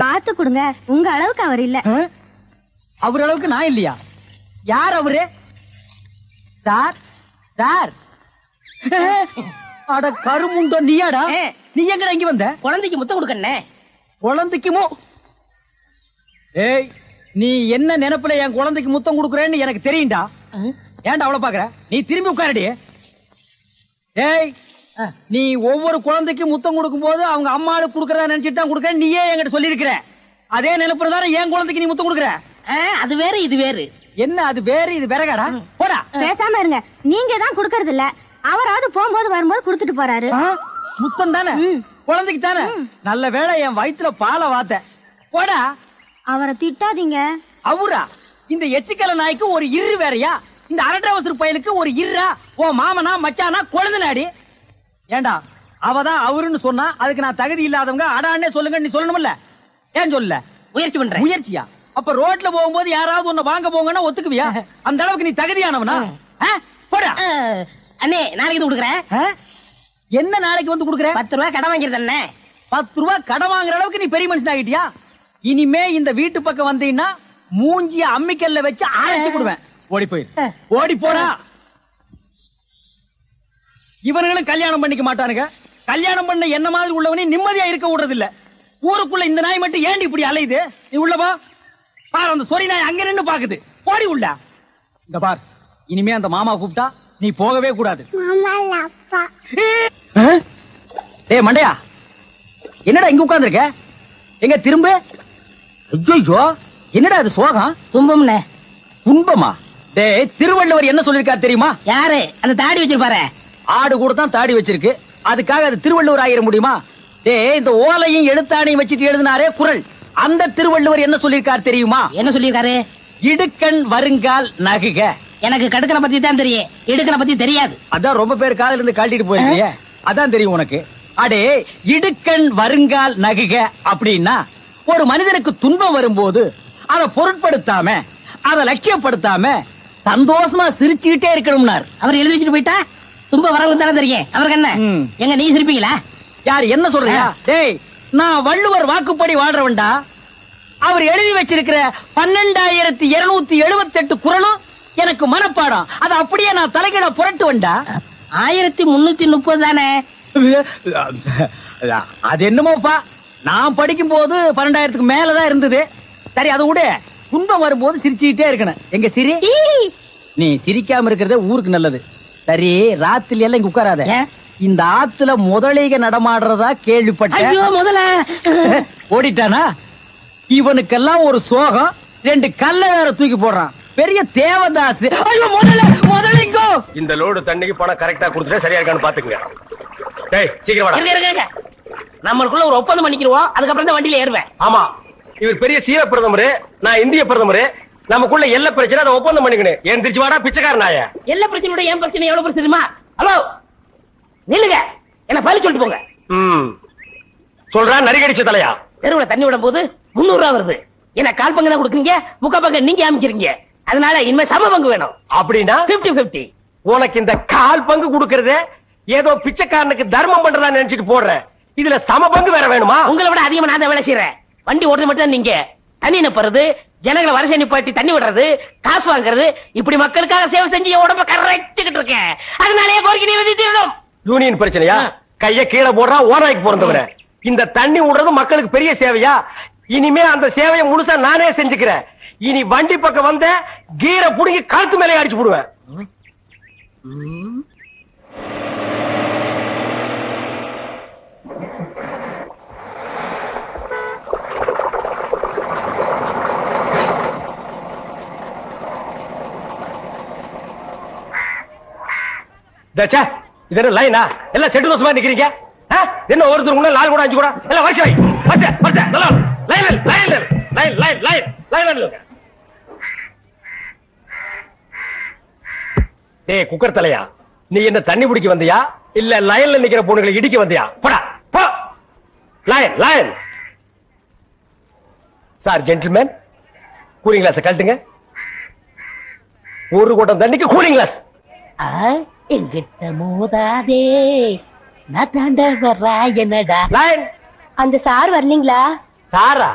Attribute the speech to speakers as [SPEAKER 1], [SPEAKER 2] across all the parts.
[SPEAKER 1] பாத்து கொடுங்க, உங்க அளவுக்கு அவர் இல்ல.
[SPEAKER 2] அவர் அளவுக்கு நான் இல்லையா? யார் அவரு? சார் சார், அட கருமுண்டோ நீயாடா? நீ எங்கடா இங்க வந்த?
[SPEAKER 3] குழந்தைக்கு முத்தம் கொடுக்கண்ணே.
[SPEAKER 2] குழந்தைக்குமோ? ஏய், நீ என்ன நினைப்புல என் குழந்தைக்கு முத்தம் கொடுக்குறேன்னு எனக்கு தெரியும்டா. ஏன்டா அவ்வளவு பாக்குற? நீ திரும்பி உட்காரடி. ஏய், நீ ஒவ்வொரு குழந்தைக்கு முத்தம் கொடுக்கும் போது அவங்க அம்மாவுக்கு கொடுக்கறதா நினைச்சிட்டு தான் கொடுக்கற. நீயே என்கிட்ட சொல்லி இருக்கிற. அதே நினைப்புறதான என் குழந்தைக்கு நீ முத்தம் கொடுக்குற.
[SPEAKER 3] அது வேறு இது வேறு.
[SPEAKER 2] என்ன அது வேறு இது வேறகாடா? போடா.
[SPEAKER 1] பேசாம இருங்க. நீங்க தான் கொடுக்கறது இல்ல, அவராவது போகும்போது வரும்போது கொடுத்துட்டு போறாரு.
[SPEAKER 2] முத்தம் தானே குழந்தைக்கு தானே? நல்ல வேளை என் வயிற்றுல பாலை வாத்த. போடா.
[SPEAKER 1] அவரை திட்டாதீங்க.
[SPEAKER 2] அவரா? இந்த எச்சிக்கல நாய்க்கு ஒரு இரு வேறையா? இந்த அரட்டவசர் பயலுக்கு ஒரு இருரா? ஓ மாமனா மச்சானா குழந்தை நாடி. ஏண்டா அவதான் அவருன்னு சொன்னா அதுக்கு நான் தகுதி இல்லாதவங்க அடான்னே சொல்லுங்க நீ சொல்லணும்ல? ஏன் சொல்ல?
[SPEAKER 3] முயற்சி பண்றேன்.
[SPEAKER 2] முயற்சியா? அப்ப ரோட்ல போகும்போது யாராவது உன்னை வாங்க போங்கன்னா ஒத்துக்குவியா? அந்த அளவுக்கு நீ தகுதியானவனா? போடா.
[SPEAKER 3] அண்ணே, நாளைக்கு கொடுக்குறேன்.
[SPEAKER 2] என்ன நாளைக்கு வந்து கொடுக்குற?
[SPEAKER 3] 10 ரூபாய் கடன் வாங்கிருந்தே.
[SPEAKER 2] 10 ரூபாய் கடன் வாங்குற அளவுக்கு நீ பெரிய மனுஷன் ஆகிட்டியா? இனிமே இந்த வீட்டு பக்கம் வந்தீங்கன்னா மூஞ்சிய அம்மிக்கல்ல வச்சு ஆரம்பிச்சு கொடுவேன். ஓடி போய் ஓடி போடா. இவனுங்களும் கல்யாணம் பண்ணிக்க மாட்டானுங்க. கல்யாணம் பண்ண என்ன மாதிரி உள்ளவனே நிம்மதியா இருக்க விடுறது இல்ல. ஊருக்குள்ள இந்த நாய் மட்டும் ஏண்டி இப்படி அலையுது? நீ உள்ளவா பாரு, அந்த சொறி நாய் அங்க நின்னு பாக்குது. ஓடி உள்ள. இந்த பார், இனிமே அந்த மாமா கூப்பிட்டா நீ போகவே கூடாது. டேய் மண்டையா, என்னடா இங்க உட்கார்ந்து இருக்க? எங்க திரும்ப? ஐயோ, என்னடா அது சோகம்?
[SPEAKER 3] துன்பம்னே.
[SPEAKER 2] துன்பமா? டேய், திருவள்ளுவர் என்ன சொல்லிருக்காரு தெரியுமா?
[SPEAKER 3] யாரு? அந்த தாடி வச்சிருப்பாரு.
[SPEAKER 2] ஆடு கூட தான் தாடி வச்சிருக்கு, அதுக்காக அது திருவள்ளுவர் ஆகிட முடியுமா? டேய், இந்த ஓலையும் எழுத்தாணையும் வச்சுட்டு எழுதினாரே குறள், அந்த திருவள்ளுவர் என்ன சொல்லிருக்காரு தெரியுமா?
[SPEAKER 3] என்ன சொல்லிருக்காரு?
[SPEAKER 2] இடுக்கண் வருங்கால் நகுக.
[SPEAKER 3] எனக்கு கடுக்கனை பத்தி தான் தெரியும், இடுக்கனை பத்தி தெரியாது.
[SPEAKER 2] அதான் ரொம்ப பேர் காலையில இருந்து காட்டிட்டு போயிருக்கீங்க, அதான் தெரியும் உனக்கு. அடே, இடுக்கண் வருங்கால் நகுக அப்படின்னா ஒரு மனிதனுக்கு துன்பம் வரும்போது அதை பொருட்படுத்தாம, அதை லட்சியப்படுத்தாம சந்தோஷமா சிரிச்சுக்கிட்டே இருக்கணும்னார்.
[SPEAKER 3] அவர் எழுதி வச்சுட்டு போயிட்டா துன்பம் வரவங்க தானே தெரியும். அவருக்கு என்ன? எங்க நீ சிரிப்பீங்களா?
[SPEAKER 2] யார் என்ன சொல்றீங்க? டேய், நான் வள்ளுவர் வாக்குப்படி வாழ்றவன்டா. அவர் எழுதி வச்சிருக்கிற 12,278 குறளும் எனக்கு மனப்பாடம். அது அப்படியே நான் தலைகீழ புரட்டுவன்டா.
[SPEAKER 3] 1330 தானே?
[SPEAKER 2] அது என்னமோப்பா, நான் படிக்கும் போது 12,000க்கு மேலதான் இருந்தது. சரி, அது விட துன்பம் வரும்போது சிரிச்சுக்கிட்டே இருக்கணும். எங்க சிரி? நீ சிரிக்காம இருக்கிறதே ஊருக்கு நல்லது. சரி, ராத்திரி எல்லாம் இங்க உட்காராத. இந்த ஆத்துல முதலைக நடமாடுறதா கேள்விப்பட்டேன்.
[SPEAKER 3] ஐயோ, முதல
[SPEAKER 2] ஓடிட்டானா? இவனுக்கெல்லாம் ஒரு சோகம், 2 கல்ல வேற தூக்கி போடுறான். பெரிய தேவதாஸ். ஐயோ, முதலைங்கோ.
[SPEAKER 4] இந்த லோடு தண்ணிக்கு பணம் கரெக்டா கொடுத்துட்டா சரியா இருக்கான்னு பாத்துக்கங்க. டேய், சீக்கிரம் வாடா.
[SPEAKER 3] நம்மளுக்குள்ள ஒரு ஒப்பந்தம் பண்ணிக்கிறோம், அதுக்கப்புறம் தான் வண்டியில ஏறுவேன்.
[SPEAKER 4] ஆமா, இவர் பெரிய சீர பிரதமர், நான் இந்திய பிரதமர். நமக்குள்ள எல்லா பிரச்சனை அதை ஒப்பந்தம் பண்ணிக்கணும். ஏன் திருச்சி வாடா பிச்சைக்கார நாய.
[SPEAKER 3] எல்லா பிரச்சனையோட ஏன் பிரச்சனை எவ்வளவு பிரச்சனை தெரியுமா? ஹலோ, நில்லுங்க, என்ன பதில் சொல்லிட்டு போங்க.
[SPEAKER 4] சொல்றா நரிகடிச்ச தலையா.
[SPEAKER 3] தெருவுல தண்ணி விடும் போது 300 ரூபா வருது. என்ன கால் பங்கு தான் கொடுக்குறீங்க, முக்கா பங்கு நீங்க அமைக்கிறீங்க. அதனால இனிமே சம பங்கு வேணும்.
[SPEAKER 4] அப்படின்னா
[SPEAKER 3] 50-50.
[SPEAKER 4] உனக்கு இந்த கால் பங்கு கொடுக்கறது ஏதோ பிச்சைக்காரனுக்கு தர்மம் பண்றதா நினைச்சிட்டு போடுற. இதுல சம பங்கு வேற வேணுமா?
[SPEAKER 3] உங்களை விட அதிகமா நான் தான் வேலை செய்யறேன். வண்டி ஓடுறது மட்டும் தான் நீங்க. தண்ணி நிப்பறது, ஜனங்களை வரிசை நிப்பாட்டி தண்ணி விடுறது, காசு வாங்குறது, இப்படி மக்களுக்காக சேவை செஞ்சு உடம்ப கரைச்சுக்கிட்டு இருக்கேன். அதனாலே கோரிக்கை நிறைவேற்றிடணும்.
[SPEAKER 4] யூனியன் பிரச்சனையா? கைய கீழே போடுறா ஓனாய்க்கு பிறந்தவர. இந்த தண்ணி விடுறது மக்களுக்கு பெரிய சேவையா? இனிமே அந்த சேவையை முழுசா நானே செஞ்சுக்கிறேன். இனி வண்டி பக்கம் வந்த கீரை புடுங்கி கழுத்து மேலே அடிச்சு போடுவேன். இது என்ன லைனா? எல்லாம் செட்டு தோசமா நிக்கிறீங்க. என்ன ஒருத்தர் கூட 4 கூட 5 கூட எல்லாம் வரிசை டேய் குக்கர் தலையா, நீ என்ன தண்ணி பிடிக்க வந்தியா இல்ல லைன்ல நிக்கிற பொண்ணுகளை இடிக்க வந்தியா? போடா போ. Line line. Sir gentleman, cooling glass கழட்டுங்க. ஒரு கூட்டம் தண்ணிக்கு கூலிங் கிளாஸ்.
[SPEAKER 3] எங்கிட்ட மோதாதே, நான் தாண்ட வர்றா என்னடா.
[SPEAKER 4] லைன்.
[SPEAKER 1] அந்த சார் வரலீங்களா?
[SPEAKER 4] சாரா?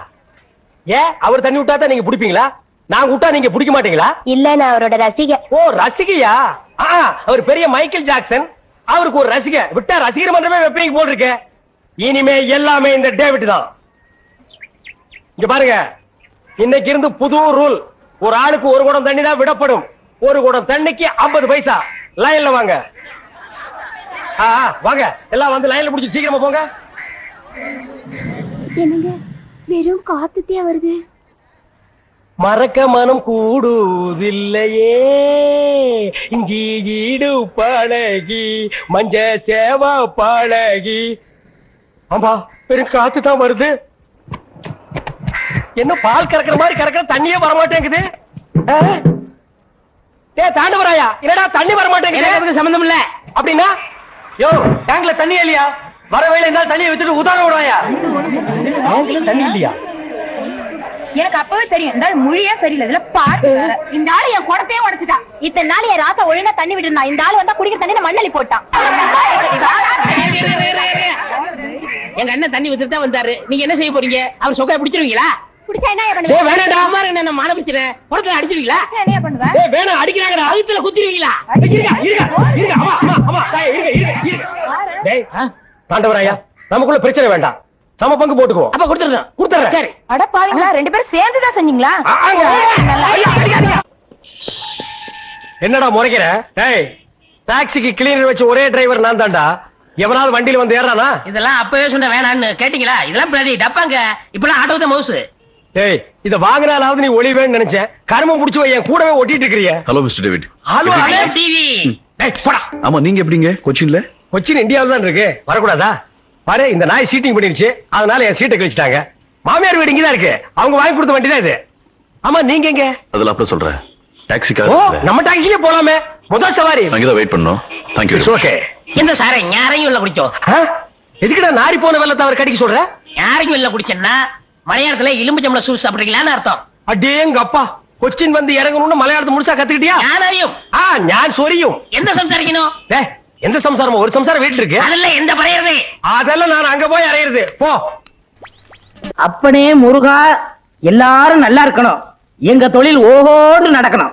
[SPEAKER 4] ஏன் அவர் தண்ணி விட்டா தான் நீங்க பிடிப்பீங்களா? நான் விட்டா நீங்க பிடிக்க மாட்டீங்களா?
[SPEAKER 1] இல்ல நான் அவரோட ரசிகை.
[SPEAKER 4] ஓ ரசிகையா? அவர் பெரிய மைக்கேல் ஜாக்சன், அவருக்கு ஒரு ரசிகை விட்டா ரசிகர் மன்றமே வெப்பீங்க போல் இருக்கு. இனிமே எல்லாமே இந்த டேவிட் தான். இங்க பாருங்க, இன்னைக்கு இருந்து புது ரூல். ஒரு ஆளுக்கு ஒரு குடம் தண்ணி தான் விடப்படும். ஒரு குடம் தண்ணிக்கு 50 பைசா. லைன்ல வாங்க. வாங்க எல்லாம் வந்து லைன்ல புடிச்சு சீக்கிரமா போங்க.
[SPEAKER 1] என்னங்க வெறும் காத்துட்டே வருது.
[SPEAKER 4] மறக்க மனம் கூடுதில்லையே இங்கி ஈடு பழகி மஞ்ச சேவா பழகி. ஆமா பெரும் காத்து தான் வருது. என்ன பால் கறக்கிற மாதிரி கறக்கிற தண்ணியே வரமாட்டேங்குது. தாண்டவராயா என்னடா தண்ணி வரமாட்டேங்குது?
[SPEAKER 3] சம்பந்தம் இல்ல
[SPEAKER 4] அப்படின்னா யோ டேங்க்ல தண்ணி இல்லையா? வர வேலை இருந்தாலும் தண்ணியை வித்துட்டு உதாரணம் விடுவாயா? டேங்க்ல தண்ணி இல்லையா?
[SPEAKER 1] எனக்கு அப்பவே தெரியும் இந்த மொழியே சரியில்லை. இதுல பாரு, இந்த ஆளு என் குடத்தையே உடைச்சிட்டான். இத்தனை நாள் என் ராசா ஒழுங்கா தண்ணி விட்டுருந்தா. இந்த ஆளு வந்தா குடிக்கிற தண்ணி மண்ணலி போட்டான்.
[SPEAKER 3] எங்க அண்ணன் தண்ணி வித்துட்டு தான் வந்தாரு. நீங்க என்ன செய்ய போறீங்க? அவர் சொக்கா பிடிச்சிருவீங்களா?
[SPEAKER 1] குடிச்சா என்ன பண்ணுவீங்க?
[SPEAKER 3] வேணாடா அம்மா என்ன மாலை பிடிச்சிரேன். குடத்துல அடிச்சிருவீங்களா?
[SPEAKER 1] என்ன பண்ணுவ?
[SPEAKER 4] வேணாம் அடிக்கிறாங்கடா.
[SPEAKER 3] அழுத்துல குத்திருவீங்களா?
[SPEAKER 4] தாண்டவராயா நமக்குள்ள பிரச்சனை வேண்டாம். சம பங்கு போட்டுக்குவோம்.
[SPEAKER 3] அப்ப கொடுத்துறேன். சரி.
[SPEAKER 1] அட பாவீங்களா, ரெண்டு பேரும் சேர்ந்து தான் செஞ்சீங்களா?
[SPEAKER 4] என்னடா முறைக்கிற? டாக்ஸிக்கு கிளீனர் வச்சு ஒரே டிரைவர் நான் தான்டா. எவனாவது வண்டியில வந்து ஏறானா?
[SPEAKER 3] இதெல்லாம் அப்பவே சொன்ன வேணான்னு கேட்டீங்களா? இதெல்லாம் பின்னாடி டப்பாங்க. இப்பெல்லாம் ஆட்டோ தான் மவுசு.
[SPEAKER 4] இத வாங்கினாலாவது நீ ஒளிவேன்னு நினைச்சேன். கருமம் புடிச்சு என் கூடவே ஒட்டிட்டு இருக்கிறிய.
[SPEAKER 5] Hello mister David.
[SPEAKER 4] Hello
[SPEAKER 3] TV.
[SPEAKER 5] ஆமா நீங்க எப்படிங்க கொச்சின்ல?
[SPEAKER 4] கொச்சின் இந்தியாவில் தான் இருக்கு. வரக்கூடாதா? பாரு இந்த நாய் சீட்டிங் பண்ணிருச்சு. அதனால என் சீட்டை கழிச்சிட்டாங்க. மாமியார் வீடு இங்கதான் இருக்கு. அவங்க வாங்கி கொடுத்த வண்டி தான் இது. ஆமா நீங்க எங்க?
[SPEAKER 5] அதெல்லாம் அப்புறம் சொல்றேன்.
[SPEAKER 4] டாக்ஸிக்காக நம்ம டாக்ஸிலே போலாமே. முதல் சவாரி
[SPEAKER 5] அங்கதான் வெயிட் பண்ணோம். Thank you.
[SPEAKER 4] ஓகே.
[SPEAKER 3] இந்த சாரை யாரையும் இல்ல குடிச்சோம்.
[SPEAKER 4] எதுக்குடா நாரி போன வெள்ளத்தை அவர் கடிக்க சொல்ற?
[SPEAKER 3] யாரையும் இல்ல குடிச்சேன்னா மலையாளத்துல எலும்பு ஜம்பள சூஸ் சாப்பிடுறீங்களான்னு அர்த்தம்.
[SPEAKER 4] அடேங்க அப்பா, கொச்சின் வந்து இறங்கணும்னு மலையாளத்தை முழுசா கத்துக்கிட்டியா?
[SPEAKER 3] யாரையும்
[SPEAKER 4] ஞான் சொரியும்.
[SPEAKER 3] எந்த சம்சாரிக்கணும்?
[SPEAKER 4] எந்த சம்சாரமோ? ஒரு சம்சாரம் வீட்டுல இருக்கு.
[SPEAKER 3] அதெல்லாம் எந்த பறையறது?
[SPEAKER 4] அதெல்லாம் நான் அங்க போய் அறையிறது. போ.
[SPEAKER 3] அப்பனே முருகா, எல்லாரும் நல்லா இருக்கணும். எங்க தொழில் ஓஹோன்னு நடக்கணும்.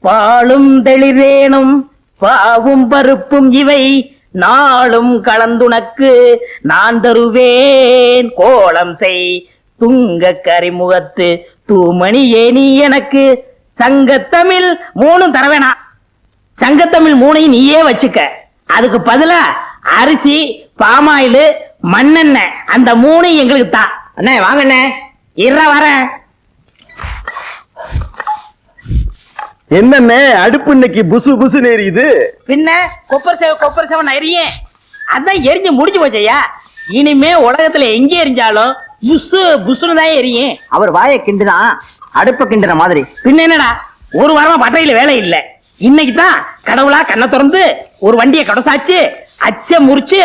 [SPEAKER 3] பாலும் தெளிவேனும் பாவும் பருப்பும் இவை நாளும் கலந்துனக்கு நான் தருவேன். கோலம் செய் துங்க கரிமுகத்து தூமணி ஏனி எனக்கு. சங்கத்தமிழ் 3 தர வேணாம். சங்கத்தமிழ் 3 நீயே வச்சுக்க. அதுக்கு பதிலா அரிசி, பாமாயில், மண்ணெண்ணெய் அந்த 3 எங்களுக்கு தான். அண்ணே வாங்க அண்ணே. வரேன்.
[SPEAKER 4] என்னண்ணே அடுப்பு இன்னைக்கு புசு புசு எரியுது?
[SPEAKER 3] பின்ன கொப்பர் சேவை நெறியே அதான் எரிஞ்சு முடிஞ்சு போச்சையா. இனிமே உலகத்துல எங்க எரிஞ்சாலும் புசு புசுன்னு தான் எரியும்.
[SPEAKER 2] அவர் வாயை கிண்டுனா அடுப்ப கிண்டுற மாதிரி.
[SPEAKER 3] பின்ன என்னடா, ஒரு வாரமா பட்டையில வேலை இல்ல. இன்னைக்கு தான் கடவுளா கண்ணை திறந்து ஒரு வண்டியை கடசாச்சு அச்ச முறிச்சு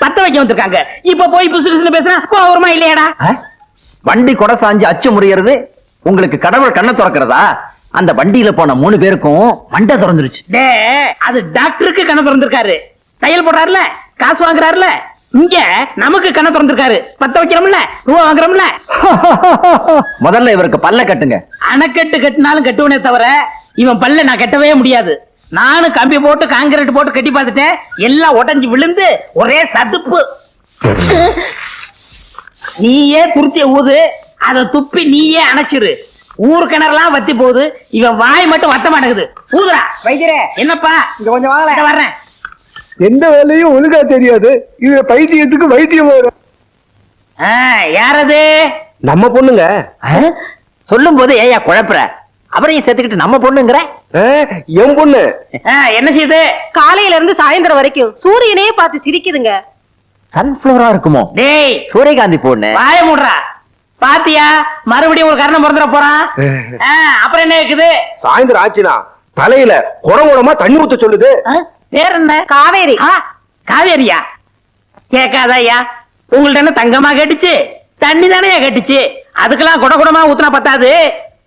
[SPEAKER 3] பத்த வைக்க வந்திருக்காங்க. இப்ப போய் புசு புசுன்னு பேசுனா கோவமா இல்லையாடா?
[SPEAKER 2] வண்டி கொடை சாஞ்சு அச்சு முறியறது உங்களுக்கு கடவுள் கண்ணை திறக்கிறதா? அந்த வண்டியில போன 3 பேருக்கும் மண்டை திறந்துருச்சு.
[SPEAKER 3] அது டாக்டருக்கு கண்ணை திறந்திருக்காரு. தையல் போடுறாருல, காசு வாங்குறாருல. இங்க நமக்கு கண்ணை திறந்திருக்காரு. பத்த வைக்கிறோம்ல, ரூபா வாங்குறோம்ல.
[SPEAKER 2] முதல்ல இவருக்கு பல்ல கட்டுங்க.
[SPEAKER 3] அணைக்கட்டு கட்டினாலும் கட்டுவனே தவிர இவன் பல்ல நான் கட்டவே முடியாது. நானும் கம்பி போட்டு காங்கிரீட் போட்டு கட்டி பார்த்துட்டேன். எல்லாம் உடைஞ்சு விழுந்து ஒரே சதுப்பு. நீயே துருத்திய ஊது, அதை துப்பி நீயே அணைச்சிரு. ஊர் கிணறுலாம் வத்தி போகுது. இவன் வாய் மட்டும் வத்த மாட்டேங்குது. ஊதுரா வைத்தியரே. என்னப்பா இங்க கொஞ்சம் வாங்க. வர்றேன்.
[SPEAKER 4] எந்த வேலையும் ஒழுங்கா தெரியாது. இது பைத்தியத்துக்கு வைத்தியம் வரும்.
[SPEAKER 3] யாரது?
[SPEAKER 4] நம்ம பொண்ணுங்க.
[SPEAKER 2] சொல்லும் போது ஏயா குழப்புற? அவரையும் சேர்த்துக்கிட்டு நம்ம பொண்ணுங்கிற?
[SPEAKER 4] என் பொண்ணு.
[SPEAKER 3] என்ன செய்யுது?
[SPEAKER 1] காலையில இருந்து சாயந்தரம் வரைக்கும் சூரியனையே பார்த்து சிரிக்குதுங்க.
[SPEAKER 2] சன்ஃபிளவரா இருக்குமோ?
[SPEAKER 3] டேய்
[SPEAKER 2] சூரியகாந்தி பொண்ணு.
[SPEAKER 3] வாய மூடுறா. பாத்தியா, மறுபடியும் ஒரு கரணம் பிறந்துட போறான். அப்புறம் என்ன இருக்குது?
[SPEAKER 4] சாயந்தரம் ஆச்சுனா தலையில குடகுடமா தண்ணி ஊத்த சொல்லுது.
[SPEAKER 3] பேர் என்ன?
[SPEAKER 1] காவேரி.
[SPEAKER 3] காவேரியா? கேட்காதயா. உங்கள்ட்ட என்ன தங்கமா கேட்டுச்சு? தண்ணி தானே கேட்டுச்சு. அதுக்கெல்லாம் குடகுடமா ஊத்துனா பத்தாது,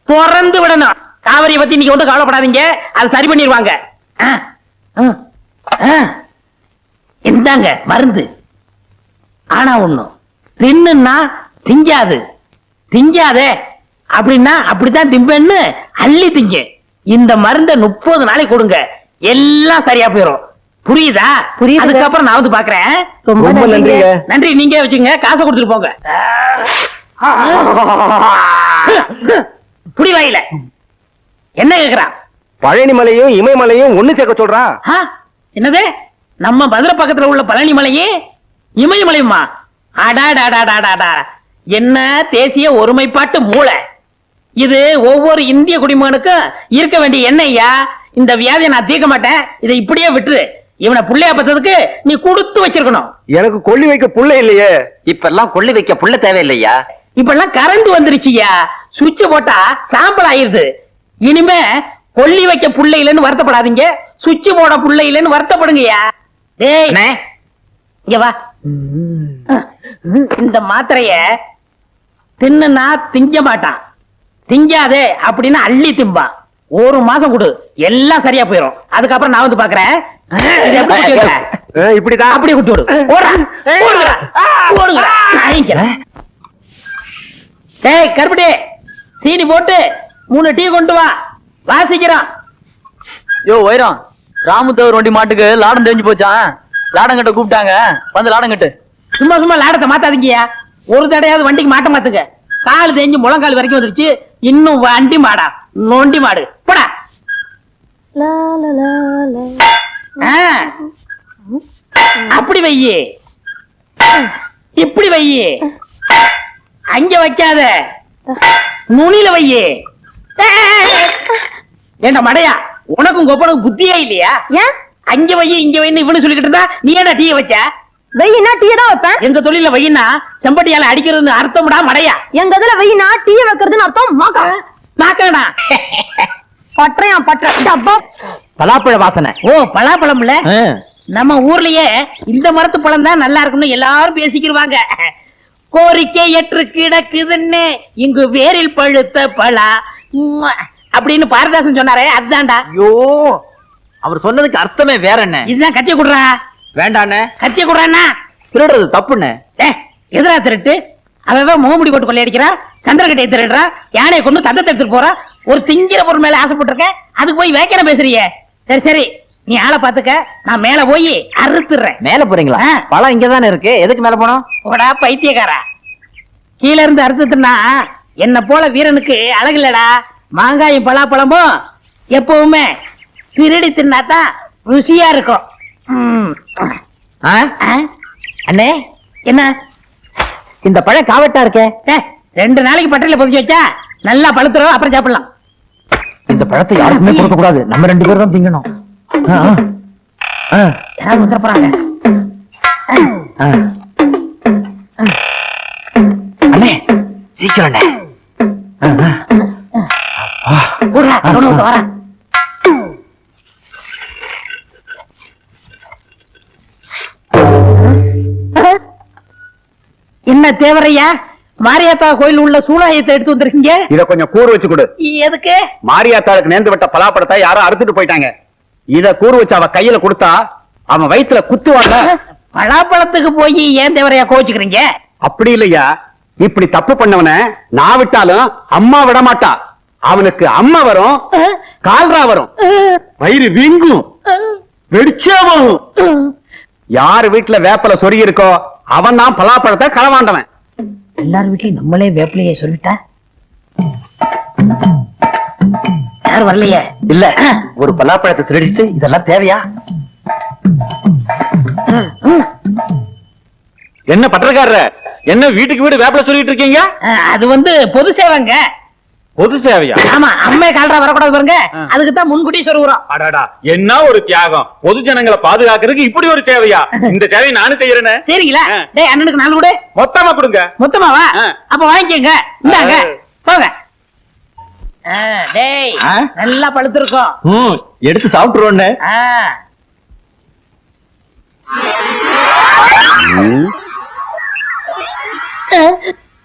[SPEAKER 3] திறந்து விடணும். காவிரியை பத்தி நீங்க வந்து கவலைப்படாதீங்க, அது சரி பண்ணிடுவாங்க. இந்தாங்க மருந்து. ஆனா ஒண்ணும் தின்னுன்னா திங்காது, திங்காதே அப்படின்னா அப்படித்தான் திம்பேன்னு அள்ளி திங்க. இந்த மருந்த 30 நாளைக்கு கொடுங்க, எல்லாம் சரியா போயிடும். புரியுதா?
[SPEAKER 1] புரியுது.
[SPEAKER 3] அதுக்கப்புறம் நான் வந்து பாக்குறேன்.
[SPEAKER 4] ரொம்ப நன்றிங்க.
[SPEAKER 3] நன்றி, நீங்க வச்சுங்க, காசை கொடுத்துட்டு போங்க. புடி வாயில என்ன கேக்குறான்?
[SPEAKER 4] பழனி மலையும் இமயமலையும் ஒண்ணு சேர்க்க சொல்றான்.
[SPEAKER 3] என்னது? நம்ம மதுரை பக்கத்துல உள்ள பழனி மலையே இமயமலையுமா? அடாடாடாடாடா, என்ன தேசிய ஒருமைப்பாட்டு மூளை இது! ஒவ்வொரு இந்திய குடிமகனுக்கும் இருக்க வேண்டிய எண்ணெய்யா. இந்த வியாதியை நான் தீர்க்க மாட்டேன், இதை இப்படியே விட்டுரு. இவனை புள்ளையா பத்ததுக்கு நீ கொடுத்து வச்சிருக்கணும்.
[SPEAKER 4] எனக்கு கொள்ளி வைக்க புள்ள இல்லையே.
[SPEAKER 6] இப்ப எல்லாம் கொள்ளி வைக்க புள்ள தேவையில்லையா?
[SPEAKER 3] இப்ப எல்லாம் கரண்ட் வந்துருச்சுயா, சுவிட்ச் போட்டா சாம்பல் ஆயிருது. இனிமே கொல்லி வைக்க புள்ள இல்லைன்னு வருத்தப்படாதீங்க, சுவிட்ச் போட புள்ள இல்லைன்னு வருத்தப்படுங்கய்யா. டேய் இங்க வா. இந்த மாத்திரைய தின்னுனா திங்க மாட்டான், திங்காதே அப்படின்னு அள்ளி திம்பான். 1 மாசம் கொடு, எல்லாம் சரியா போயிடும். அதுக்கப்புறம் நான் வந்து பாக்குறேன்.
[SPEAKER 4] இப்படிதான்
[SPEAKER 3] அப்படியே விட்டு விடு. ஓடுறா, ஓடுங்கடா, ஓடுங்கடா. டேய் கருப்படி, சீனி போட்டு 3 டீ கொண்டு வா, வாசிக்கிறான்.
[SPEAKER 6] யோ வைரம், ராமுத்தவர் வண்டி மாட்டுக்கு லாடம் தெரிஞ்சு போச்சான். லாடங்கிட்ட கூப்பிட்டாங்க, வந்து லாடங்கிட்டு.
[SPEAKER 3] சும்மா சும்மா லாடத்தை மாத்தாதீங்கயா. ஒரு தடையாவது வண்டிக்கு மாட்ட மாத்துங்க. கால் தேஞ்சு முழங்கால் வரைக்கும் வந்துருச்சு, இன்னும் வண்டி மாடா, நொண்டி மாடு. போடா. அப்படி வையி, இப்படி வையி, அங்க வைக்காத, நுனியில வையி. ஏண்டா மடையா, உனக்கும் கொப்பனுக்கு புத்தியே இல்லையா?
[SPEAKER 1] ஏன்
[SPEAKER 3] அங்க வையி இங்க வைன்னு இவனு சொல்லிக்கிட்டு இருந்தா நீ ஏடா டீ வச்ச?
[SPEAKER 1] வெயினா டீ தான் வைப்பேன்.
[SPEAKER 3] எங்க தொழில வையினா செம்பட்டியால அடிக்கிறதுன்னு அர்த்தம்டா மடையா.
[SPEAKER 1] எங்க இதுல வெயினா டீ வைக்கிறதுன்னு அர்த்தம். மாக்கா
[SPEAKER 3] நாக்கடா
[SPEAKER 1] பற்றையா பற்ற டப்பா.
[SPEAKER 6] பலாப்பழ வாசனை.
[SPEAKER 3] ஓ பலாப்பழம்ல, நம்ம ஊர்லயே இந்த மரத்து பழம் தான் நல்லா இருக்குன்னு எல்லாரும் பேசிக்கிடுவாங்க. கோரிக்கை ஏற்று கிடக்குதுன்னு இங்கு வேரில் பழுத்த பழா அப்படின்னு பாரதாசன் சொன்னாரே, அதுதான்டா.
[SPEAKER 6] ஐயோ, அவர் சொன்னதுக்கு அர்த்தமே வேற என்ன?
[SPEAKER 3] இதுதான் கத்திய குடுறா.
[SPEAKER 6] வேண்டாண்ணே,
[SPEAKER 3] கத்திய குடுறான்னா
[SPEAKER 6] திருடுறது தப்புண்ணே.
[SPEAKER 3] எதிரா திருட்டு? அவன் முகமுடி போட்டு கொள்ளையடிக்கிறா, சந்திரகட்டையை திருடுறா, யானையை கொண்டு தந்தத்தை எடுத்துட்டு போறா. ஒரு திங்கிற பொருள் மேல ஆசைப்பட்டிருக்க, அதுக்கு போய் வேக்கிற பேசுறிய. சரி சரி, நீ ஆளை பாத்துக்க, நான் மேல போய் அறுத்துறேன்.
[SPEAKER 6] மேல போறீங்களா? பழம் இங்கதானே இருக்கு, எதுக்கு மேல போனோம்?
[SPEAKER 3] போடா பைத்தியக்காரா, கீழ இருந்து அறுத்துனா என்ன போல வீரனுக்கு அழகு இல்லடா. மாங்காயும் பலாப்பழமும் எப்பவுமே திருடி தின்னாதான் ருசியா இருக்கும்.
[SPEAKER 6] அண்ணே,
[SPEAKER 3] என்ன
[SPEAKER 6] இந்த பழம் காவட்டா இருக்கே.
[SPEAKER 3] 2 நாளைக்கு பட்டறையில பொதிச்சு வச்சா நல்லா பழுத்துறோம், அப்புறம் சாப்பிடலாம்.
[SPEAKER 6] இந்த பழத்தை யாருக்குமே கொடுக்க கூடாது, நம்ம 2 பேரும் தான் திங்கணும்.
[SPEAKER 3] யாராவது வந்துட போறாங்க.
[SPEAKER 6] அண்ணே சீக்கிரம் அண்ணே.
[SPEAKER 3] வரேன். என்ன தேவரையா, மாரியாத்தா கோயில் உள்ள சூழாயத்தை எடுத்து வந்திருக்கீங்க?
[SPEAKER 4] இத கொஞ்சம் கூறு வச்சு கொடு.
[SPEAKER 3] எதுக்கு?
[SPEAKER 4] மாரியாத்தாளுக்கு நேர்ந்து விட்ட பலாப்பழத்தை யாரோ அறுத்துட்டு போயிட்டாங்க. இத கூறு வச்சு அவ கையில கொடுத்தா அவன் வயித்துல குத்துவாங்க.
[SPEAKER 3] பலாப்பழத்துக்கு போய் ஏன் தேவரையா கோச்சுக்கிறீங்க?
[SPEAKER 4] அப்படி இல்லையா, இப்படி தப்பு பண்ணவன நான் விட்டாலும் அம்மா விட மாட்டா. அவனுக்கு அம்மா வரும், கால்ரா வரும், வயிறு வீங்கும், வெடிச்சாவும். யாரு வீட்டுல வேப்பல சொருகி இருக்கோ அவன் தான் பலாப்பழத்தை களவாண்டவன்.
[SPEAKER 3] எல்லாரும் வீட்லயும் நம்மளே வேப்பிலையே சொல்லிட்டா யாரும் வரலையே.
[SPEAKER 6] இல்ல, ஒரு பலாப்பழத்தை திருடிட்டு இதெல்லாம் தேவையா?
[SPEAKER 4] என்ன பட்டக்காரர, என்ன வீட்டுக்கு வீடு வேப்பல சொல்லிட்டு இருக்கீங்க?
[SPEAKER 3] அது வந்து பொது சேவைங்க.
[SPEAKER 4] பொது சேவையா?
[SPEAKER 3] ஆமா, அம்மே கால்ரா வரக்கூடாது பாருங்க, அதுக்கு தான் முன்கூட்டி சொல்லுறோம்.
[SPEAKER 4] அடாடா, என்ன ஒரு தியாகம்! பொது ஜனங்களை பாதுகாக்கிறதுக்கு இப்படி ஒரு சேவையா? இந்த சேவையை நானும் செய்யறேன்.
[SPEAKER 3] சரிங்களா? டேய் அண்ணனுக்கு 4 கொடு.
[SPEAKER 4] மொத்தமா கொடுங்க.
[SPEAKER 3] மொத்தமாவா? அப்ப வாங்கிக்கங்க, இந்தாங்க போங்க. டேய் நல்லா பழுத்திருக்கும்,
[SPEAKER 6] எடுத்து சாப்பிட்டுருவோம்.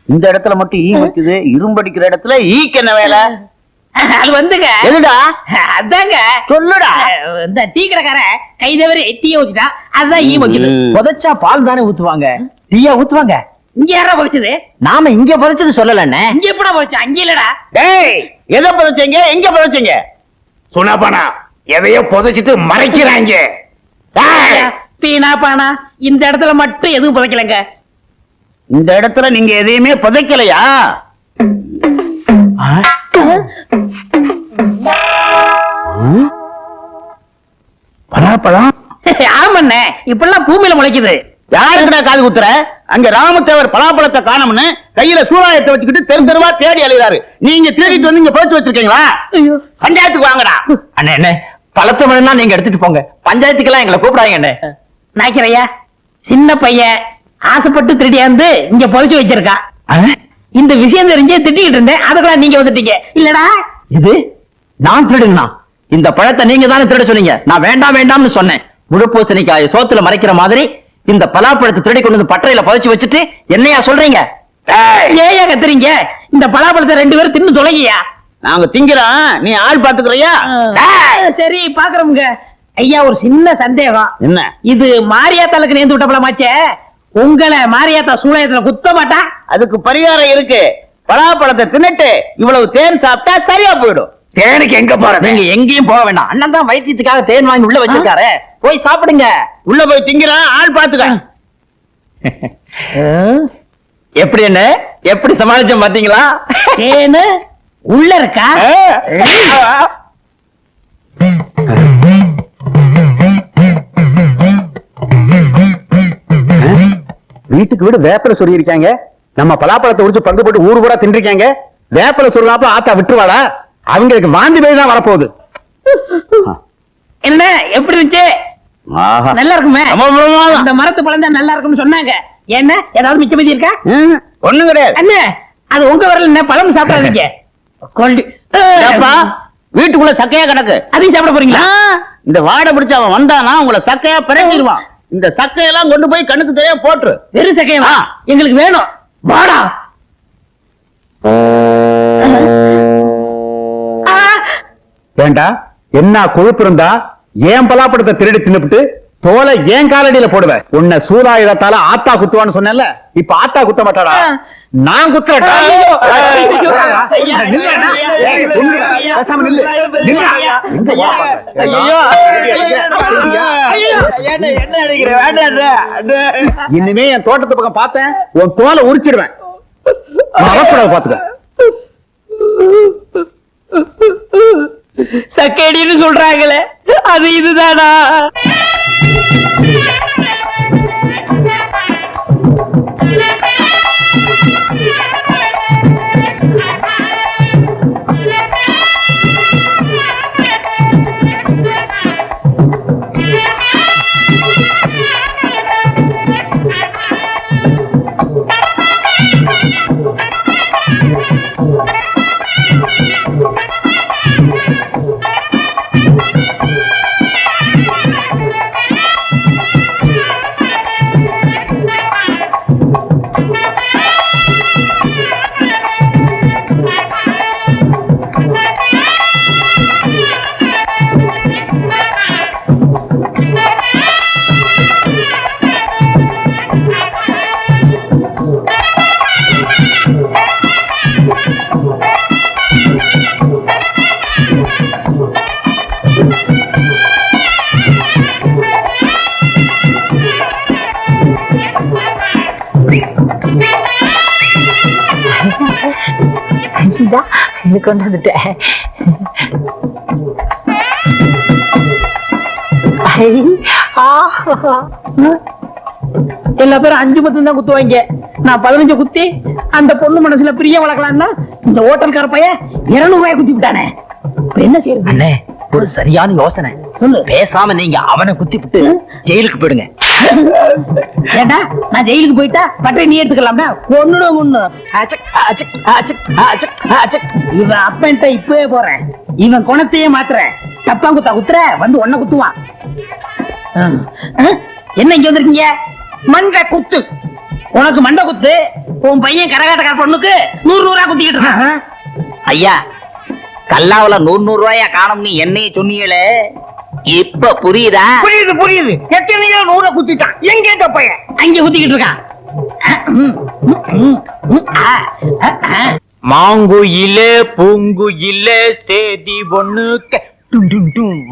[SPEAKER 6] இந்த இடத்துல மட்டும் ஈ வைக்குது, இரும்படிக்கிற இடத்துல ஈக்கு என்ன வேலை?
[SPEAKER 3] அது வந்துங்க.
[SPEAKER 6] எதுடா?
[SPEAKER 3] அதாங்க.
[SPEAKER 6] சொல்லுடா.
[SPEAKER 3] இந்த டீ கடைக்கார கை தவறி டீ ஊத்திட்டா, அதுதான் ஈ வைக்குது.
[SPEAKER 6] புதைச்சா பால் தானே ஊத்துவாங்க, டீயா ஊத்துவாங்க?
[SPEAKER 3] இங்க யாரா புதைச்சது?
[SPEAKER 6] நாம இங்க புதைச்சது சொல்லலண்ணே.
[SPEAKER 3] இங்க எப்படா புதைச்சா? அங்க இல்லடா.
[SPEAKER 6] டேய், எதை புதைச்சீங்க? எங்க புதைச்சீங்க?
[SPEAKER 4] சுனாபானா எதையோ புதைச்சிட்டு மறைக்கிறாங்க.
[SPEAKER 3] பீனா பானா இந்த இடத்துல மட்டும் எதுவும் புதைக்கலங்க.
[SPEAKER 6] இந்த இடத்துல நீங்க எதையுமே புதைக்கலையா? பலாப்பழம்?
[SPEAKER 3] ஆமாண்ணே, இப்பெல்லாம் பூமியில முளைக்குது.
[SPEAKER 6] யாருக்குடா காது குத்துற? அங்க ராமதேவர் பலாப்பழத்தை காணோம்னு கையில சூறாயத்தை வச்சுக்கிட்டு தெரு தெருவா தேடி அலைகிறாரு. நீங்க தேடிட்டு வந்து இங்க புதைச்சு வச்சிருக்கீங்களா? பஞ்சாயத்துக்கு வாங்கடா. அண்ணே அண்ணே, பழத்தை வேணும்னா நீங்க எடுத்துட்டு போங்க, பஞ்சாயத்துக்கெல்லாம் எங்களை கூப்பிடாங்க அண்ணே.
[SPEAKER 3] நாய்க்கிறையா, சின்ன பையன் ஆசைப்பட்டு திருடியாந்து இங்க புதைச்சு வச்சிருக்கா. இந்த விஷயம் தெரிஞ்சே திட்டிக்கிட்டு இருந்தேன், அதுக்கெல்லாம் நீங்க வந்துட்டீங்க இல்லடா.
[SPEAKER 6] இது நான் திருடுனா? இந்த பழத்தை நீங்க தானே திருட சொன்னீங்க. நான் வேண்டாம் வேண்டாம்னு சொன்னேன். முழுப்பூசணிக்காய சோத்துல மறைக்கிற மாதிரி இந்த பலாப்பழத்தை திருடி கொண்டு வந்து பட்டறையில புதைச்சு வச்சுட்டு என்னையா சொல்றீங்க?
[SPEAKER 3] ஏயா கத்துறீங்க? இந்த பலாப்பழத்தை 2 பேரும் தின்னு தொலைங்கயா.
[SPEAKER 6] நாங்க திங்கிறோம், நீ ஆள் பாத்துக்கிறியா?
[SPEAKER 3] சரி பாக்குறோமுங்க. ஐயா, ஒரு சின்ன சந்தேகம்.
[SPEAKER 6] என்ன?
[SPEAKER 3] இது மாரியாத்தாளுக்கு நேர்ந்து விட்ட பழமாச்சே, உங்களை மாரியாத்தா சூளையத்துல குத்த மாட்டா?
[SPEAKER 6] அதுக்கு பரிகாரம் இருக்கு. பலாப்பழத்தை தின்னுட்டு இவ்வளவு தேன் சாப்பிட்டா சரியா போயிடும்.
[SPEAKER 4] தேனுக்கு எங்க போறது?
[SPEAKER 6] நீங்க எங்கேயும் போக வேண்டாம். அண்ணன் தான் வைத்தியத்துக்காக தேன் வாங்கி உள்ள வச்சிருக்காரு. போய் சாப்பிடுங்க. உள்ள போய் திங்கிறான், ஆள் பாத்துக்க. எப்படி என்ன எப்படி சமாளிச்சோம் பாத்தீங்களா?
[SPEAKER 3] தேனு உள்ள இருக்கா?
[SPEAKER 6] வீட்டுக்கு வீடு வேப்பல சொல்லி இருக்காங்க. நம்ம பலாப்பழத்தை உரிச்சு பங்கு போட்டு ஊரு கூட தின்றிருக்காங்க. வேப்பல சொல்லாப்ப ஆத்தா விட்டுருவாளா? அவங்களுக்கு வாந்தி பேய் தான் வரப்போகுது.
[SPEAKER 3] என்ன எப்படி இருந்துச்சு? நல்லா இருக்குமே. அந்த மரத்து பழம் தான் நல்லா இருக்கும்னு சொன்னாங்க. என்ன ஏதாவது மிச்சம் மீதி இருக்கா?
[SPEAKER 6] ஒண்ணும் கிடையாது
[SPEAKER 3] அண்ணே, அது உங்க வரல. என்ன பழம் சாப்பிடாதீங்க.
[SPEAKER 6] வீட்டுக்குள்ள சக்கையா கிடக்கு,
[SPEAKER 3] அதையும் சாப்பிட போறீங்களா?
[SPEAKER 6] இந்த வாடை பிடிச்ச அவன் வந்தானா உங்களை சக்கையா பிறங்கிடுவான். இந்த சக்கையெல்லாம் கொண்டு போய் கண்ணுக்கு தெரியாம போட்டுரு.
[SPEAKER 3] வெறும் சக்கையா எங்களுக்கு வேணும். வாடா.
[SPEAKER 6] ஏண்டா, என்ன கொழுப்பு இருந்தா ஏன் பலாப்பழத்தை திருடி தின்னுபிட்டு தோலை ஏன் காலடியில போடுவேன்? உன்னை சூதாயுதத்தால ஆத்தா குத்துவான்னு சொன்னேன்ல, இப்ப ஆத்தா குத்த மாட்டாடா, நான் குத்துறேன். இனிமே என் தோட்டத்து பக்கம் பார்த்தேன், உன் தோலை உரிச்சிடுவேன். அவப்படாத பாத்துக்க.
[SPEAKER 3] சக்கேடின்னு சொல்றாங்களே, அது இதுதானா? கொண்டு வந்துட்டேன். எல்லா பேரும் 5 10 தான் குத்துவாங்க. நான் 15 குத்தி அந்த பொண்ணு மனசுல பிரிய வளர்க்கலாம்னா இந்த ஹோட்டல்கார பையன் 200 ரூபாய் குத்தி விட்டானே. என்ன செய்யறது?
[SPEAKER 6] அண்ணே, ஒரு சரியான யோசனை
[SPEAKER 3] சொல்லு.
[SPEAKER 6] பேசாம நீங்க அவனை குத்தி விட்டு ஜெயிலுக்கு போயிடுங்க.
[SPEAKER 3] ஏண்டா, நான் ஜெயிலுக்கு போயிட்டா பட்டை நீ எடுத்துக்கலாம்டா. ஒண்ணு இவன் அப்பன்ட்ட இப்பவே போறேன். இவன் குணத்தையே மாத்துறேன். தப்பா குத்தா குத்துற வந்து ஒன்ன குத்துவான். என்ன இங்க வந்திருக்கீங்க? மண்டை குத்து. உனக்கு மண்டை குத்து. உன் பையன் கரகாட்டக்கார பொண்ணுக்கு 100 ரூபாய் குத்திக்கிட்டு இருக்கான்.
[SPEAKER 6] ஐயா, கல்லாவுல 100 ரூபாயா காணும் நீ என்னைய சொன்னீங்களே, இப்ப புரியுதா?
[SPEAKER 3] புரியுது புரியுது. எத்தனையோ 100 குத்திட்டான். எங்க பையன் அங்க குத்திக்கிட்டு இருக்கான்.
[SPEAKER 6] மாங்குயிலே பூங்குயிலே சேதி ஒண்ணு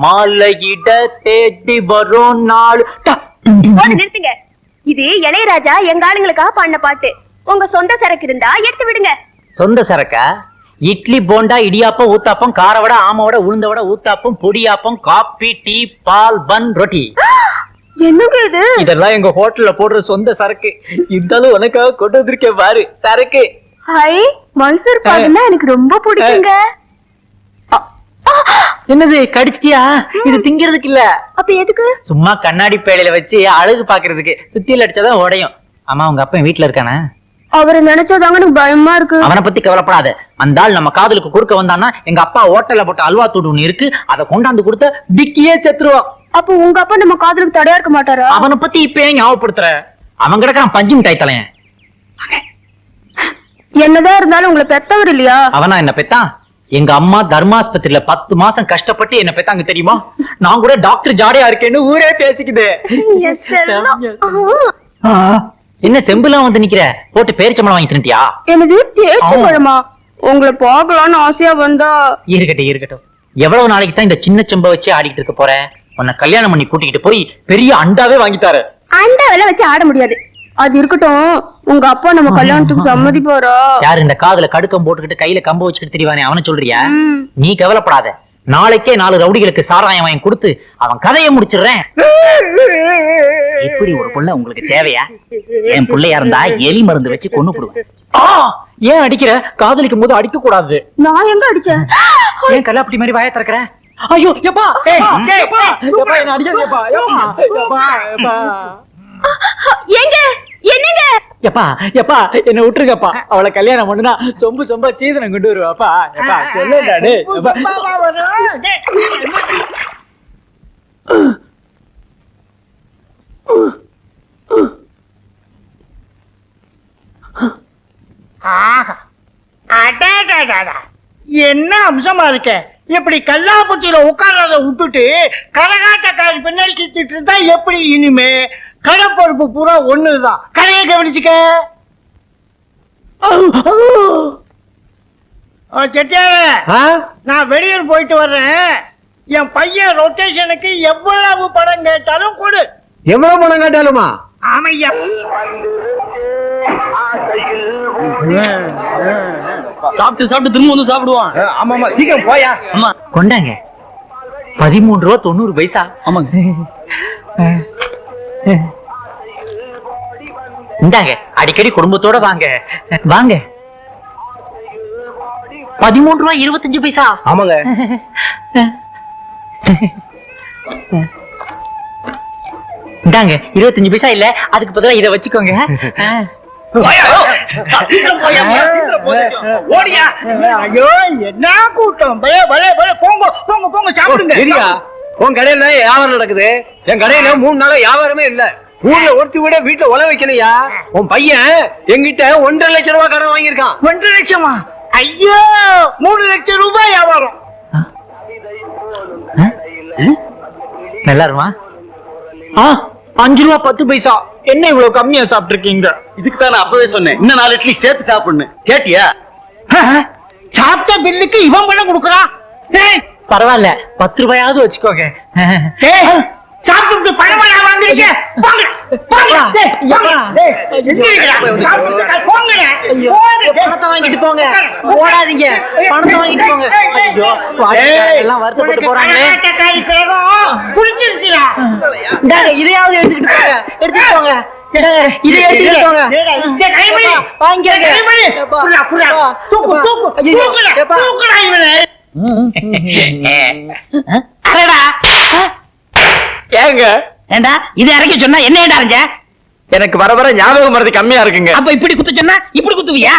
[SPEAKER 6] மாலையிட தேடி வரும் நாள்.
[SPEAKER 1] நிறுத்துங்க. இது இளையராஜா எங்க ஆளுங்களுக்காக பாடின பாட்டு. உங்க சொந்த சரக்கு இருந்தா எடுத்து விடுங்க.
[SPEAKER 6] சொந்த சரக்கா? இட்லி போண்டா இடியாப்பம் ஊத்தாப்பம் காரவடை ஆமவடை உளுந்தவடை ஊத்தாப்பம் பொடியாப்பம் காபி டீ பால் பன் ரொட்டி.
[SPEAKER 1] என்னங்க இது?
[SPEAKER 6] இதெல்லாம் எங்க ஹோட்டல்ல போடுற சொந்த சரக்கு. இருந்தாலும் உனக்காக கொண்டு வந்திருக்கேன் பாரு சரக்கு.
[SPEAKER 1] ஹை, மைசூர் பாக்குன்னா எனக்கு ரொம்ப பிடிக்குங்க.
[SPEAKER 6] என்னது கடிச்சிட்டியா? இது திங்கிறதுக்கு இல்ல.
[SPEAKER 1] அப்ப எதுக்கு?
[SPEAKER 6] சும்மா கண்ணாடி பேழையில வச்சு அழகு பாக்குறதுக்கு. சுத்தியில அடிச்சாதான் உடையும். ஆமா உங்க அப்பா வீட்டுல இருக்கானே?
[SPEAKER 1] அவரை நினைச்சதாங்க எனக்கு பயமா இருக்கு.
[SPEAKER 6] அவனை பத்தி கவலைப்படாத. அந்த ஆள் நம்ம காதலுக்கு குறுக்க வந்தான்னா எங்க அப்பா ஹோட்டல்ல போட்ட அல்வா தூடு ஒண்ணு இருக்கு, அதை கொண்டாந்து கொடுத்த டிக்கியே செத்துருவான்.
[SPEAKER 1] அப்ப உங்க அப்பா நம்ம காதலுக்கு தடையா இருக்க மாட்டாரா?
[SPEAKER 6] அவனை பத்தி இப்ப ஏன் ஞாபகப்படுத்துற? அவன் கிடக்கான் பஞ்சு மிட்டாய் தலையன்.
[SPEAKER 1] என்னதான் இருந்தாலும் உங்களை பெத்தவர் இல்லையா?
[SPEAKER 6] அவனா என்ன பெத்தான்? எங்க அம்மா தர்மாஸ்பத்திரியில 10 மாசம் கஷ்டப்பட்டு என்ன பெத்தாங்க தெரியுமா? நான் கூட டாக்டர் ஜாடையா இருக்கேன்னு ஊரே பேசிக்குது. என்ன செம்புலாம் வந்து நிக்கிற? போட்டு பேரிச்சம்பளம் வாங்கி தின்ட்டியா?
[SPEAKER 1] என்னது பேரிச்சம்பழமா? உங்களை பார்க்கலான்னு ஆசையா வந்தா.
[SPEAKER 6] இருக்கட்டும். எவ்வளவு நாளைக்கு தான் இந்த சின்ன செம்ப வச்சு ஆடிட்டு இருக்க போற? உன்னை கல்யாணம் பண்ணி கூட்டிக்கிட்டு போய் பெரிய அண்டாவே வாங்கிட்டாரு.
[SPEAKER 1] அண்டாவெல்லாம் வச்சு ஆட முடியாது. அது இருக்கட்டும், உங்க அப்பா நம்ம கல்யாணத்துக்கு சம்மதிப்பாரா?
[SPEAKER 6] யாரு இந்த காதுல கடுக்கம் போட்டுக்கிட்டு கையில கம்ப வச்சுக்கிட்டு தெரியவானே அவனை சொல்றியா? நீ கவலைப்படாத. நாளைக்கே 4 ரவுடிகளுக்கு சாராயம் வாங்கி கொடுத்து அவன் கதையை முடிச்சிடுறேன். எப்படி ஒரு புள்ள உங்களுக்கு தேவையா? என் பிள்ளையா இருந்தா எலி மருந்து வச்சு கொன்னு போடுவேன். ஏன் அடிக்கிற? காதலிக்கும் போது அடிக்க கூடாது.
[SPEAKER 1] நான் எங்க அடிச்சேன்?
[SPEAKER 6] ஏன் கல்லாப்பட்டி மாதிரி வாய திறக்கிற? ஐயோ எப்பா என்ன அடிக்காதேப்பா.
[SPEAKER 1] எங்க என்னங்க?
[SPEAKER 6] எப்பா என்ன விட்டுருக்கப்பா. அவளை கல்யாணம் பண்ணுனா சொம்பா சீதனம் கொண்டு வருவாப்பா. சொல்லுடா டேய்.
[SPEAKER 7] என்ன அம்சமா இருக்க? இப்படி கல்லாப்பட்டியில உட்கார்றத விட்டுட்டு கரகாட்டக்காரி பின்னாடி சுத்திட்டு இருந்தா எப்படி? இனிமே கடப்பொறுப்பு பூரா ஒண்ணுதான். கரையை கவனிச்சுக்க. செட்டியார, நான் வெளியூர் போயிட்டு வர்றேன். என் பையன் ரொட்டேஷனுக்கு எவ்வளவு படம் கேட்டாலும் கொடு.
[SPEAKER 4] எவ்வளவு பணம் கேட்டாலுமா?
[SPEAKER 7] ஆமையா.
[SPEAKER 2] சாப்பிட்டு திரும்ப வந்து சாப்பிடுவான்.
[SPEAKER 4] ஆமா சீக்கிரம் போயா.
[SPEAKER 6] அம்மா கொண்டாங்க. 13 ரூபா 90 பைசா.
[SPEAKER 2] ஆமாங்க.
[SPEAKER 6] இந்தாங்க, அடிக்கடி குடும்பத்தோட வாங்க. 13 ரூபா 25 பைசா.
[SPEAKER 4] ஆமாங்க.
[SPEAKER 6] இந்தாங்க 25 பைசா இல்ல, அதுக்கு பதிலா இதை வச்சுக்கோங்க.
[SPEAKER 7] ஓடியா. ஐயோ என்ன கூட்டம். போங்க சாப்பிடுங்க.
[SPEAKER 4] உன் கடையில வியாபாரம் நடக்குது, என் கடையில 3 நாளா வியாபாரமே இல்ல. ஊர்ல ஒருத்தி கூட வீட்டுல உழ வைக்கலையா? உன் பையன் எங்கிட்ட 1.5 லட்சம் ரூபாய் கடன் வாங்கியிருக்கான்.
[SPEAKER 7] 1.5 லட்சமா? ஐயோ 3 லட்சம் ரூபாய் வியாபாரம்.
[SPEAKER 6] நல்லா இருமா? 5 ரூபா 10 பைசா. என்ன இவ்வளவு கம்மியா சாப்பிட்டு இருக்கீங்க?
[SPEAKER 5] இதுக்கு தான் நான் அப்பவே சொன்னேன், இன்னும் 4 இட்லி சேர்த்து சாப்பிடணும். கேட்டியா?
[SPEAKER 7] சாப்பிட்ட பில்லுக்கு இவன் பணம் கொடுக்கறான்.
[SPEAKER 6] பரவாயில்ல, 10 ரூபாயாவது வச்சுக்கோங்க.
[SPEAKER 7] சாப்பிட்டு பணமா வாங்குறீங்க?
[SPEAKER 6] பணத்தை வாங்கிட்டு போங்க. ஓடாதீங்க, பணத்தை வாங்கிட்டு போங்க. எல்லாம் வருத்தப்பட்டு போறாங்களே.
[SPEAKER 7] புடிச்சிருச்சுடா.
[SPEAKER 6] இதையாவது எடுத்துட்டு போங்க. இதை எடுத்துட்டு போங்க.
[SPEAKER 3] ஏங்க ஏண்டா இதை இறக்கி சொன்னா என்ன ஏண்டா? எனக்கு வர ஞாபகம் மறதி கம்மியா இருக்குங்க. அப்ப இப்படி குத்து சொன்னா இப்படி குத்துவியா?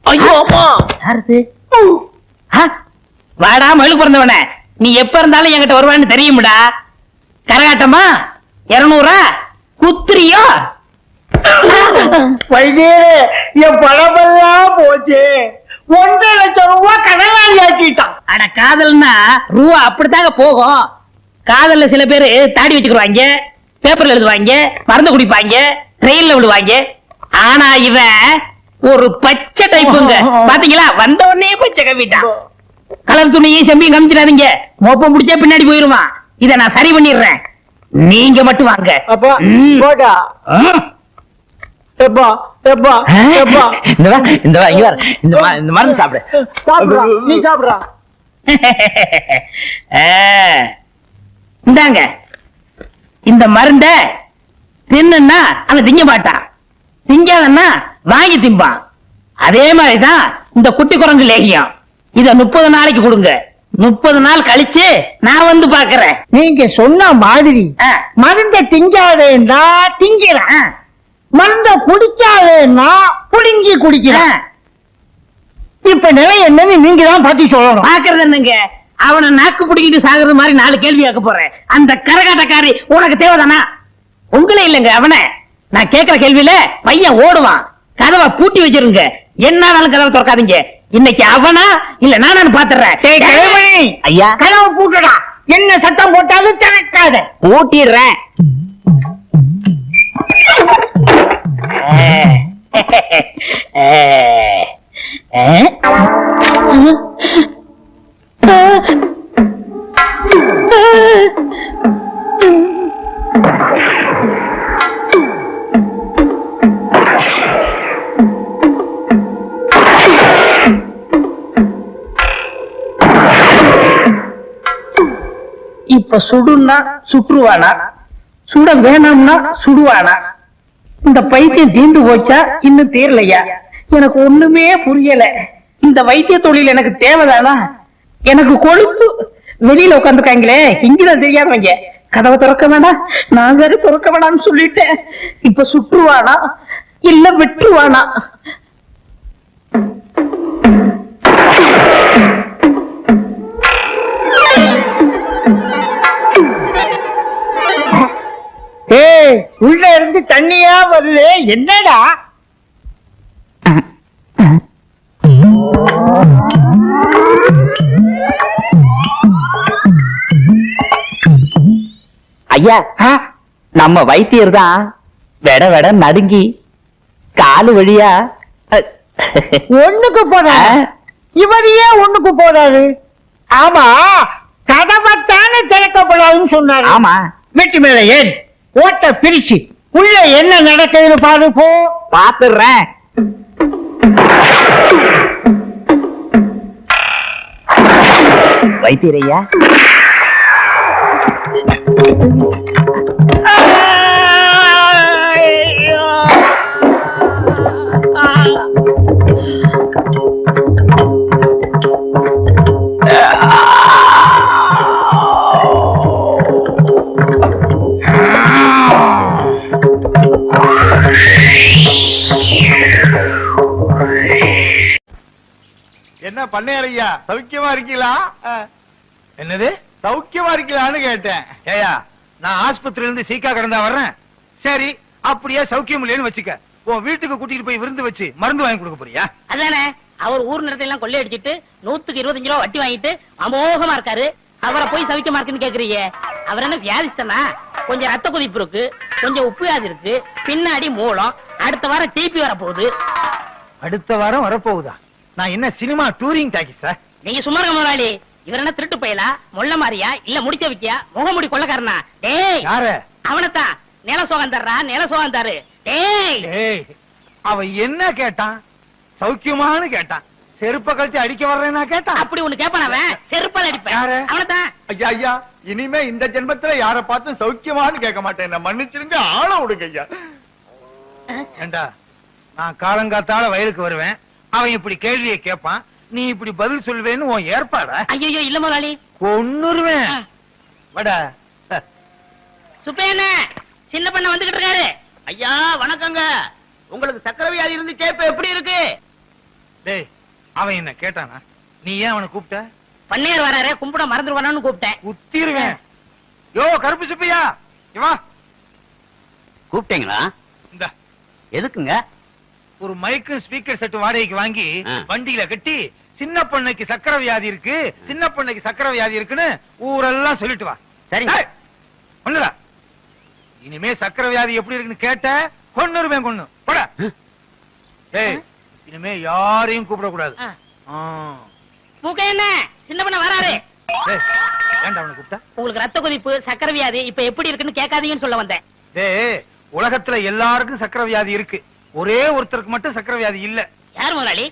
[SPEAKER 3] ஐயோ அம்மா. யாரு? வாடா மழுக்கு பிறந்தவனே, நீ எப்ப இருந்தாலும் என்கிட்ட வருவான்னு தெரியும்டா. கரகாட்டமா 200 குத்துறியோ?
[SPEAKER 7] வைத்தியரே, என் பணமெல்லாம் போச்சு. 1.5 லட்சம் ரூபாய் கடனாளி ஆக்கிட்டான்.
[SPEAKER 3] அட காதல்னா ரூபா அப்படித்தாங்க போகும். காதல்ல சில பேரு தாடி வச்சுக்குவாங்க, பேப்பர்ல எழுதுவாங்க, மருந்து குடிப்பாங்க, ட்ரெயின்ல விடுவாங்க. ஆனா இவன் ஒரு பச்சை டைப்புங்க. பாத்தீங்களா, வந்த உடனே பச்சை கவிட்டான். கலர் துணியும் செம்பியும் கமிச்சிடாதீங்க, மோப்பம் முடிச்சா பின்னாடி போயிருவான். இத நான் சரி பண்ணிடுறேன், நீங்க மட்டும் வாங்க.
[SPEAKER 7] அப்பா போடா. எப்பா எப்பா எப்பா
[SPEAKER 6] இந்த மருந்து சாப்பிடு.
[SPEAKER 7] சாப்பிடுறா, நீ சாப்பிடுறா.
[SPEAKER 3] இந்தாங்க, இந்த மருந்த தின்னுன்னா அவன் திங்க மாட்டான், திங்காதன்னா வாங்கி திம்பான். அதே மாதிரிதான் இந்த குட்டி குரங்கு லேகியம். இத 30 நாளைக்கு கொடுங்க. 30 நாள் கழிச்சு நான் வந்து பாக்குறேன்.
[SPEAKER 7] நீங்க சொன்ன மாதிரி மருந்த திங்காதேன்னா திங்கிறேன், மருந்த குடிக்காதேன்னா புடுங்கி குடிக்கிறேன். இப்ப நிலை என்னன்னு நீங்க தான் பாத்தி சொல்லணும்.
[SPEAKER 3] பாக்குறது என்னங்க, அவனை நாக்கு பிடிக்கிட்டு சாகுறது மாதிரி 4 கேள்வி கேட்க போறேன். அந்த கரகாட்டக்காரி உனக்கு தேவைதானா? உங்களே இல்லைங்க, அவனை. நான் கேட்கிற கேள்வியில பையன் ஓடுவான். கதவை பூட்டி வச்சிருங்க, என்னாலும் கதவை திறக்காதீங்க. இன்னைக்கு அவனா இல்ல நானு பாத்துறேன்.
[SPEAKER 7] ஐயா கதவை பூட்டடா, என்ன சத்தம் போட்டாலும் திறக்காத.
[SPEAKER 3] பூட்டிடுறேன். இப்ப சுடுன்னா சுற்றுவானா, சுட வேணாம்னா சுடுவானா? இந்த பைத்தியம் தீண்டு போச்சா இன்னும் தீரலையா? எனக்கு ஒண்ணுமே புரியல. இந்த வைத்திய தொழில் எனக்கு தேவைதானா? எனக்கு கொழுப்பு. வெளியில உட்காந்துருக்காங்களே, இங்கதான் தெரியாதவங்க. கதவை திறக்க வேணாம், நான் வேற திறக்க வேணாம்னு சொல்லிட்டேன். இப்ப சுற்றுவானா இல்ல விட்டுருவானா?
[SPEAKER 7] உள்ள இருந்து தண்ணியா வருது, என்னடா?
[SPEAKER 3] ஐயா, நம்ம வைத்தியர் தான் வெட வெட நடுங்கி காலு வழியா
[SPEAKER 7] ஒண்ணுக்கு போறாரு. இவரையே ஒண்ணுக்கு போறாரு. ஆமா, கதவைத்தானே திறக்கப்படாதுன்னு சொன்னாரு.
[SPEAKER 3] ஆமா,
[SPEAKER 7] வீட்டு மேல ஏன் ஓட்ட பிரிச்சு உள்ள என்ன நடக்குதுன்னு பாரு. போ,
[SPEAKER 3] பாத்துறேன். வைத்தியரையா,
[SPEAKER 8] என்ன பண்ணையார் ஐயா, சௌக்கியமா இருக்கீங்களா? என்னது சௌக்கியமா இருக்கீங்களான்னு கேட்டேன். ஏயா, நான் ஆஸ்பத்திரியில இருந்து சீக்கா கடந்தா வர்றேன். சரி, அப்படியே சௌக்கியம் இல்லைன்னு வச்சுக்க, உன் வீட்டுக்கு கூட்டிட்டு போய் விருந்து வச்சு மருந்து வாங்கி கொடுக்க போறியா?
[SPEAKER 3] அதானே, அவர் ஊர் நிறத்தை எல்லாம் கொள்ளையடிச்சிட்டு 100க்கு 25 ரூபா வட்டி வாங்கிட்டு அமோகமா இருக்காரு. அவரை போய் சவிக்கமா இருக்குன்னு கேக்குறீங்க. அவர் என்ன வியாதிஸ்தனா? கொஞ்சம் ரத்த கொதிப்பு இருக்கு, கொஞ்சம் உப்பு வியாதி இருக்கு, பின்னாடி மூலம். அடுத்த வாரம் டிபி வர போகுது.
[SPEAKER 8] அடுத்த வாரம் வரப்போகுதா? நான் என்ன சினிமா டூரிங் டாக்கிஸா?
[SPEAKER 3] நீங்க சும்மா இருக்க முதலாளி. இவர் என்ன திருட்டு பயலா, மொள்ள மாறியா, இல்ல முடிச்ச வைக்கியா, முகமுடி கொள்ளக்காரனா? டேய்,
[SPEAKER 8] யாரு?
[SPEAKER 3] அவனத்தான். நில சோகம் தர்றா, நில சோகம் தரு. டேய்,
[SPEAKER 8] அவன் என்ன கேட்டான்? சௌக்கியமானு கேட்டான். செருப்ப கழிச்சு அடிக்க வர்றேன்னா கேட்டான்.
[SPEAKER 3] அப்படி ஒண்ணு கேப்பான் அவன். செருப்பால் அடிப்பேன்.
[SPEAKER 8] யாரு?
[SPEAKER 3] அவனத்தான்.
[SPEAKER 8] ஐயா ஐயா, இனிமே இந்த ஜென்மத்துல யார பார்த்து சௌக்கியமானு கேட்க மாட்டேன். என்ன மன்னிச்சிருங்க, ஆள விடுங்க ஐயா. ஏண்டா, நான் காலங்காத்தால வயலுக்கு வருவேன், அவன் இப்படி கேள்வியை கேட்பான், நீ இப்படி பதில் சொல்வேன்னு உன் ஏற்பாடா?
[SPEAKER 3] ஐயோ இல்ல முதலாளி,
[SPEAKER 8] கொன்னுருவேன். வடா
[SPEAKER 3] சுப்பேன சின்ன பண்ண வந்துகிட்டு இருக்காரு. ஐயா வணக்கங்க, உங்களுக்கு சக்கரை வியாதி இருந்து கேப்ப எப்படி இருக்கு?
[SPEAKER 8] டேய், அவன் என்ன கேட்டானா? நீ ஏன் அவனை கூப்பிட்ட?
[SPEAKER 3] பண்ணையார் வராரு, கும்பிட மறந்துடுவானு கூப்பிட்டேன்.
[SPEAKER 8] குத்திருவேன். யோ கருப்பு சுப்பையா, இவா
[SPEAKER 6] கூப்பிட்டீங்களா?
[SPEAKER 8] இந்த
[SPEAKER 6] எதுக்குங்க?
[SPEAKER 8] ஒரு மைக்கு ஸ்பீக்கர் செட் வாடகைக்கு வாங்கி வண்டியில கட்டி, சின்ன பொண்ணுக்கு சக்கரை வியாதி இருக்கு, சின்ன பொண்ணுக்கு சக்கரை வியாதி இருக்குன்னு ஊரெல்லாம் சொல்லிட்டு வா.
[SPEAKER 6] சரி
[SPEAKER 8] ஒண்ணுடா, இனிமே சக்கரை வியாதி எப்படி இருக்குன்னு கேட்ட கொன்னுருவேன். கொன்னு போட. ஏய் இனிமே யாரையும் கூப்பிட கூடாது.
[SPEAKER 3] மூக்க என்ன சின்ன பண்ண வராரு.
[SPEAKER 8] ஏன்டா அவனை கூப்பிட்டா?
[SPEAKER 3] உங்களுக்கு ரத்த கொதிப்பு சக்கரை வியாதி இப்ப எப்படி இருக்குன்னு கேட்காதீங்கன்னு சொல்ல வந்தேன்.
[SPEAKER 8] ஏய் உலகத்துல எல்லாருக்கும் சக்கரை வியாதி இருக்கு, ஒரே ஒருத்தருக்கு மட்டும் சக்கரை வியாதி இல்ல.
[SPEAKER 3] யார் முதலாளி?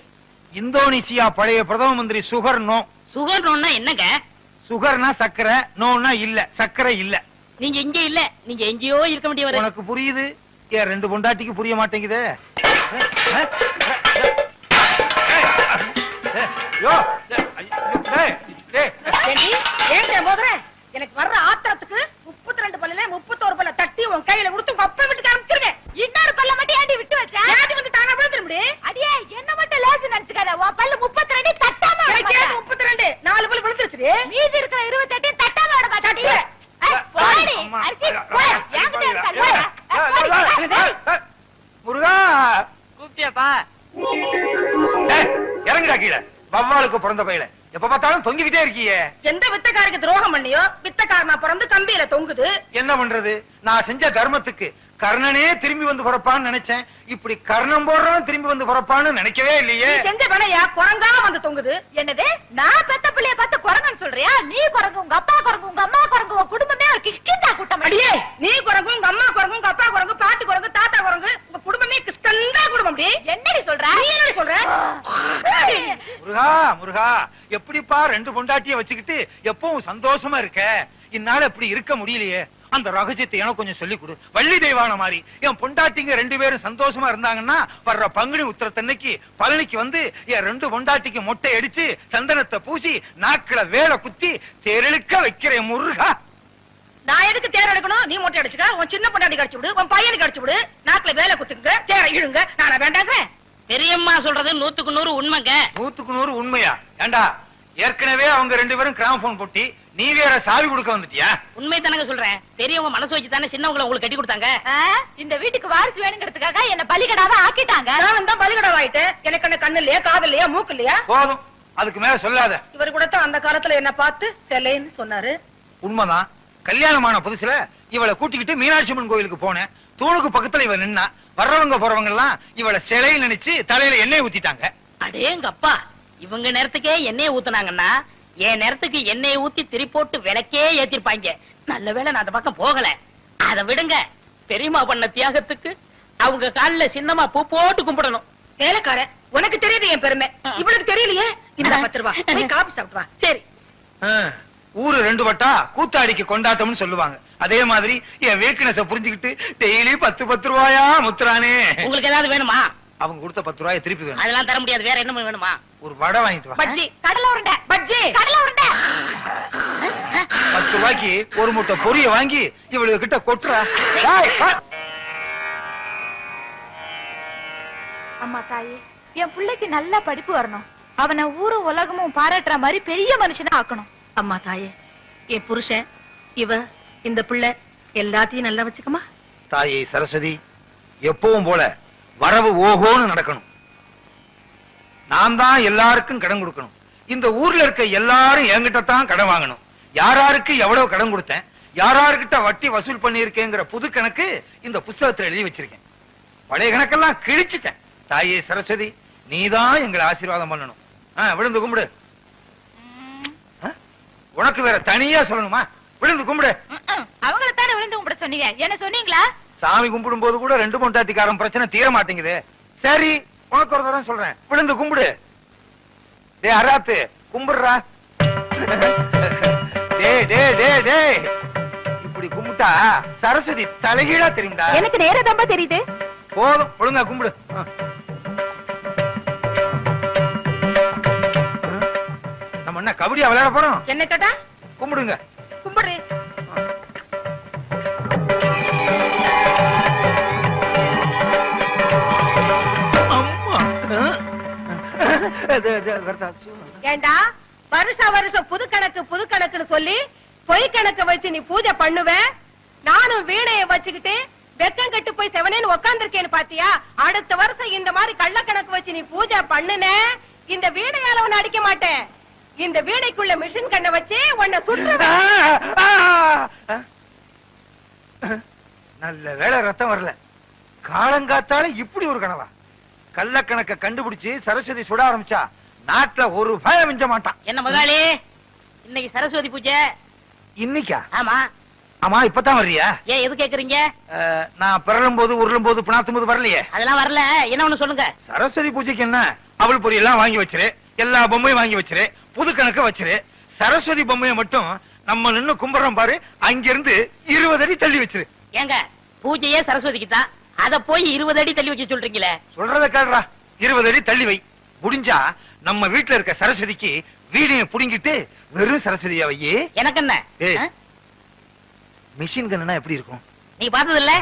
[SPEAKER 8] இந்தோனேசியா பழைய பிரதம மந்திரி சுகர் நோ.
[SPEAKER 3] சுகர் நோன்னா என்னங்க?
[SPEAKER 8] சுகர்னா சக்கரை, நோன்னா இல்ல, சக்கரை இல்ல.
[SPEAKER 3] நீங்க இங்க இல்ல, நீங்க எங்கேயோ இருக்க வேண்டியவர்.
[SPEAKER 8] உனக்கு புரியுது, ஏன் ரெண்டு பொண்டாட்டிக்கு புரிய மாட்டேங்குது?
[SPEAKER 1] எனக்கு வர்ற ஆத்திரத்துக்கு 32 பல்லுல 31 பல்ல தட்டி உன் கையில கொடுத்து உங்க அப்பா விட்டு காமிச்சிருக்கேன். இன்னொரு பல்ல மட்டும் ஏண்டி விட்டு வச்ச? ஏண்டி வந்து தானா விழுந்துற முடியே? அடியே என்ன மட்டும் லேசு நினைச்சுக்காத. உன் பல்லு 32 தட்டாம எனக்கு 32 4 பல்லு விழுந்துருச்சு. மீதி இருக்கிற 28 தட்டாம விட மாட்டாடியே. போடி அரிசி போய் என்கிட்ட இருக்க.
[SPEAKER 8] முருகா
[SPEAKER 3] கூப்பிட்டியாப்பா?
[SPEAKER 8] இறங்குடா கீழே. வவ்வாலுக்கு பிறந்த பையல எப்ப பார்த்தாலும் தொங்கிக்கிட்டே இருக்கியே.
[SPEAKER 1] எந்த வித்தக்காரருக்கு துரோகம் பண்ணியோ வித்தக்காரனா பிறந்து கம்பியில தொங்குது.
[SPEAKER 8] என்ன பண்றது, நான் செஞ்ச தர்மத்துக்கு கர்ணனே திரும்பி வந்து பிறப்பான்னு நினைச்சேன். இப்படி கர்ணம் போடுறோம் திரும்பி வந்து பிறப்பான்னு நினைக்கவே இல்லையே.
[SPEAKER 1] செஞ்ச பணையா குரங்கா வந்து தொங்குது. என்னது நான் பெத்த பிள்ளைய பார்த்து குரங்குன்னு சொல்றியா? நீ குரங்கு, உங்க அப்பா குரங்கு, உங்க அம்மா குரங்கு, உங்க குடும்பமே ஒரு கிஷ்கிந்தா கூட்டம். அடியே நீ குரங்கு, உங்க அம்மா குரங்கு, உங்க அப்பா குரங்கு, பாட்டு குரங்கு, தாத்தா குரங்கு, உங்க குடும்பமே கிஷ்கந்தா குடும்பம். என்னடி சொல்ற? நீ என்னடி சொல்ற?
[SPEAKER 8] முருகா முருகா, எப்படிப்பா ரெண்டு பொண்டாட்டிய வச்சுக்கிட்டு எப்பவும் சந்தோஷமா இருக்க? இந்நாள் எப்படி இருக்க முடியலையே. அந்த ரகசியத்தை எனக்கு கொஞ்சம் சொல்லி கொடு. வள்ளி தெய்வான மாதிரி என் பொண்டாட்டிங்க ரெண்டு பேரும் சந்தோஷமா இருந்தாங்கன்னா வர்ற பங்குனி உத்திரத்தன்னைக்கு பழனிக்கு வந்து என் ரெண்டு பொண்டாட்டிக்கு மொட்டை அடிச்சு சந்தனத்தை பூசி நாக்குல வேலை குத்தி தேரெழுக்க வைக்கிறேன் முருகா.
[SPEAKER 1] நான் எதுக்கு தேர் எடுக்கணும்? நீ மொட்டை அடிச்சுக்க, உன் சின்ன பொண்டாட்டி கடிச்சு விடு, உன் பையனுக்கு கடிச்சு விடு, நாக்குல வேலை குத்துங்க, தேரை இழுங்க. நானா வேண்டாங்க?
[SPEAKER 3] பெரியம்மா சொல்றது 100க்கு 100 உண்மைங்க.
[SPEAKER 8] 100க்கு 100 உண்மையா? ஏண்டா ஏற்கனவே அவங்க ரெண்டு பேரும் கிராமபோன் போட்டி, நீ வேற சாவி கொடுக்க வந்துட்டியா?
[SPEAKER 3] உண்மை தானங்க சொல்றேன். பெரியவங்க மனசு வச்சு தானே சின்னவங்களை உங்களுக்கு கட்டி கொடுத்தாங்க.
[SPEAKER 1] இந்த வீட்டுக்கு வாரிசு வேணுங்கிறதுக்காக என்ன பலிகடாவா ஆக்கிட்டாங்க. நான் தான் பலிகடாவா ஆயிட்டேன். எனக்கு என்ன கண்ணு இல்லையா, காது இல்லையா, மூக்கு இல்லையா?
[SPEAKER 8] போதும், அதுக்கு மேல சொல்லாத.
[SPEAKER 1] இவர் கூட தான் அந்த காலத்துல என்ன பார்த்து செல்லைன்னு சொன்னாரு.
[SPEAKER 8] உண்மைதான். கல்யாணமான புதுசுல இவளை கூட்டிக்கிட்டு மீனாட்சி அம்மன் கோயிலுக்கு போனேன். தூணுக்கு பக்கத்துல இவ நின்னா வர்றவங்க போறவங்க எல்லாம் இவளை சிலையை நினைச்சு தலையில எண்ணெய் ஊத்திட்டாங்க.
[SPEAKER 3] அடேங்க அப்பா, இவங்க நேரத்துக்கே எண்ணெயை ஊத்துனாங்கன்னா என் நேரத்துக்கு எண்ணெயை ஊத்தி திரி போட்டு விளக்கே ஏத்திருப்பாங்க. நல்ல வேளை நான் அந்த பக்கம் போகல. அதை விடுங்க, பெரியம்மா பண்ண தியாகத்துக்கு அவங்க காலில சின்னமா பூ போட்டு கும்பிடணும்.
[SPEAKER 1] வேலைக்கார, உனக்கு தெரியுது என் பெருமை, இவளுக்கு தெரியலையே. இந்த 10 ரூபாய் போய் காபி சாப்பிட்டு வா. சரி.
[SPEAKER 8] ஊரு ரெண்டு வட்டா கூத்தாடிக்கு கொண்டாட்டம்னு சொல்லுவாங்க. அதே மாதிரி என் வீக்னஸ புரிஞ்சுக்கிட்டு டெய்லி 10 ரூபாயா முத்துறானே.
[SPEAKER 3] உங்களுக்கு ஏதாவது வேணுமா?
[SPEAKER 8] அவங்க கொடுத்த 10 ரூபாயை திருப்பி வேணும்.
[SPEAKER 3] அதெல்லாம் தர முடியாது. வேற என்ன வேணுமா?
[SPEAKER 8] ஒரு வடை வாங்கிட்டு வா.
[SPEAKER 1] பஜ்ஜி, கடலை உருண்டை, பஜ்ஜி, கடலை உருண்டை.
[SPEAKER 8] 10 ரூபாய்க்கு ஒரு முட்டை பொரிய வாங்கி இவளுக்கு கிட்ட கொட்டுறா.
[SPEAKER 1] அம்மா தாயே, என் பிள்ளைக்கு நல்ல படிப்பு வரணும். அவனை ஊரு உலகமும் பாராட்டுற மாதிரி பெரிய மனுஷனா ஆக்கணும். அம்மா தாயே, என் புருஷன், இவ, இந்த பிள்ளை எல்லாத்தையும் நல்லா வச்சுக்கமா.
[SPEAKER 8] தாயே சரஸ்வதி, எப்பவும் போல வரவு ஓஹோன்னு நடக்கணும். நான் தான் எல்லாருக்கும் கடன் கொடுக்கணும். இந்த ஊர்ல இருக்க எல்லாரும் என்கிட்ட தான் கடன் வாங்கணும். யாராருக்கு எவ்வளவு கடன் கொடுத்தேன், யாராருக்கிட்ட வட்டி வசூல் பண்ணி இருக்கேங்கிற புது கணக்கு இந்த புத்தகத்துல எழுதி வச்சிருக்கேன். பழைய கணக்கெல்லாம் கிழிச்சிட்டேன். தாயே சரஸ்வதி, நீதான் எங்களை ஆசீர்வாதம் பண்ணணும். விழுந்து கும்பிடு. உனக்கு வேற தனியா சொல்லணுமா? விழுந்து கும்பிடு.
[SPEAKER 1] அவங்கள தானே விழுந்து கும்பிட சொன்னீங்க, என்ன சொன்னீங்களா?
[SPEAKER 8] சாமி கும்பிடும் போது கூட ரெண்டு பொண்டாட்டிக்காரன் பிரச்சனை தீர மாட்டேங்குது. சரி, உனக்கு ஒரு தரம் சொல்றேன், விழுந்து கும்பிடு. டே அராத்து, கும்பிடுறா. இப்படி கும்பிட்டா சரஸ்வதி தலைகீழா தெரியும்டா.
[SPEAKER 1] எனக்கு நேரா தெரியுது.
[SPEAKER 8] போதும், ஒழுங்கா கும்பிடு. நம்ம என்ன கபடியா விளையாட போறோம்?
[SPEAKER 1] என்ன கேட்டா?
[SPEAKER 8] கும்பிடுங்க.
[SPEAKER 1] கும்பிடுறேன். ஏண்டா வருஷம் புது கணக்குன்னு சொல்லி பொய் கணக்கு வச்சு நீ பூஜை பண்ணுவ. நானும் வீணைய வச்சுக்கிட்டு வெக்கம் கட்டு போய் செவனேன்னு உட்கார்ந்துருக்கேன்னு பாத்தியா? அடுத்த வருஷம் இந்த மாதிரி கள்ள கணக்கு வச்சு நீ பூஜை பண்ணுன, இந்த வீணையால உன்னை அடிக்க மாட்டேன். இந்த வீணைக்குள்ள மிஷின் கண்ணை வச்சு உன்னை சுற்றுவேன்.
[SPEAKER 8] நல்ல வேளை ரத்தம் வரல. காலங்காத்தால இப்படி ஒரு கனவா? கள்ளக்கணக்க கண்டுபிடிச்சு சரஸ்வதி சுட ஆரம்பிச்சா நாட்டுல ஒரு பயம் மிஞ்ச மாட்டான்.
[SPEAKER 3] என்ன முதலாளி, இன்னைக்கு சரஸ்வதி பூஜை?
[SPEAKER 8] இன்னைக்கா?
[SPEAKER 3] ஆமா.
[SPEAKER 8] ஆமா, இப்பதான் வர்றியா?
[SPEAKER 3] ஏன் எது கேக்குறீங்க?
[SPEAKER 8] நான் பிறலும் போது உருளும் போது பிணாத்தும் போது வரலையே.
[SPEAKER 3] அதெல்லாம் வரல. என்ன ஒண்ணு சொல்லுங்க.
[SPEAKER 8] சரஸ்வதி பூஜைக்கு என்ன, அவள் பொரி எல்லாம் வாங்கி வச்சிரு, எல்லா பொம்மையும் வாங்கி வச்சிரு, புது கணக்க வச்சிரு. சரஸ்வதி பொம்மையை மட்டும் நம்ம நின்னு கும்பிடுறோம் பாரு, அங்கிருந்து 20 அடி தள்ளி வச்சிரு.
[SPEAKER 3] ஏங்க, பூஜையே சரஸ்வதிக்கு தான், அத போய் 20 அடி தள்ளி வச்சு சொல்றீங்களே.
[SPEAKER 8] சொல்றத கேளுடா. 20 அடி தள்ளி வை. முடிஞ்சா நம்ம வீட்டுல இருக்க சரஸ்வதிக்கு வீடியோ புடிங்கிட்டு வெறும் சரஸ்வதியா வை. எனக்கு என்ன? மிஷின் கன்னா எப்படி இருக்கும்?
[SPEAKER 3] நீ பார்த்தது இல்ல?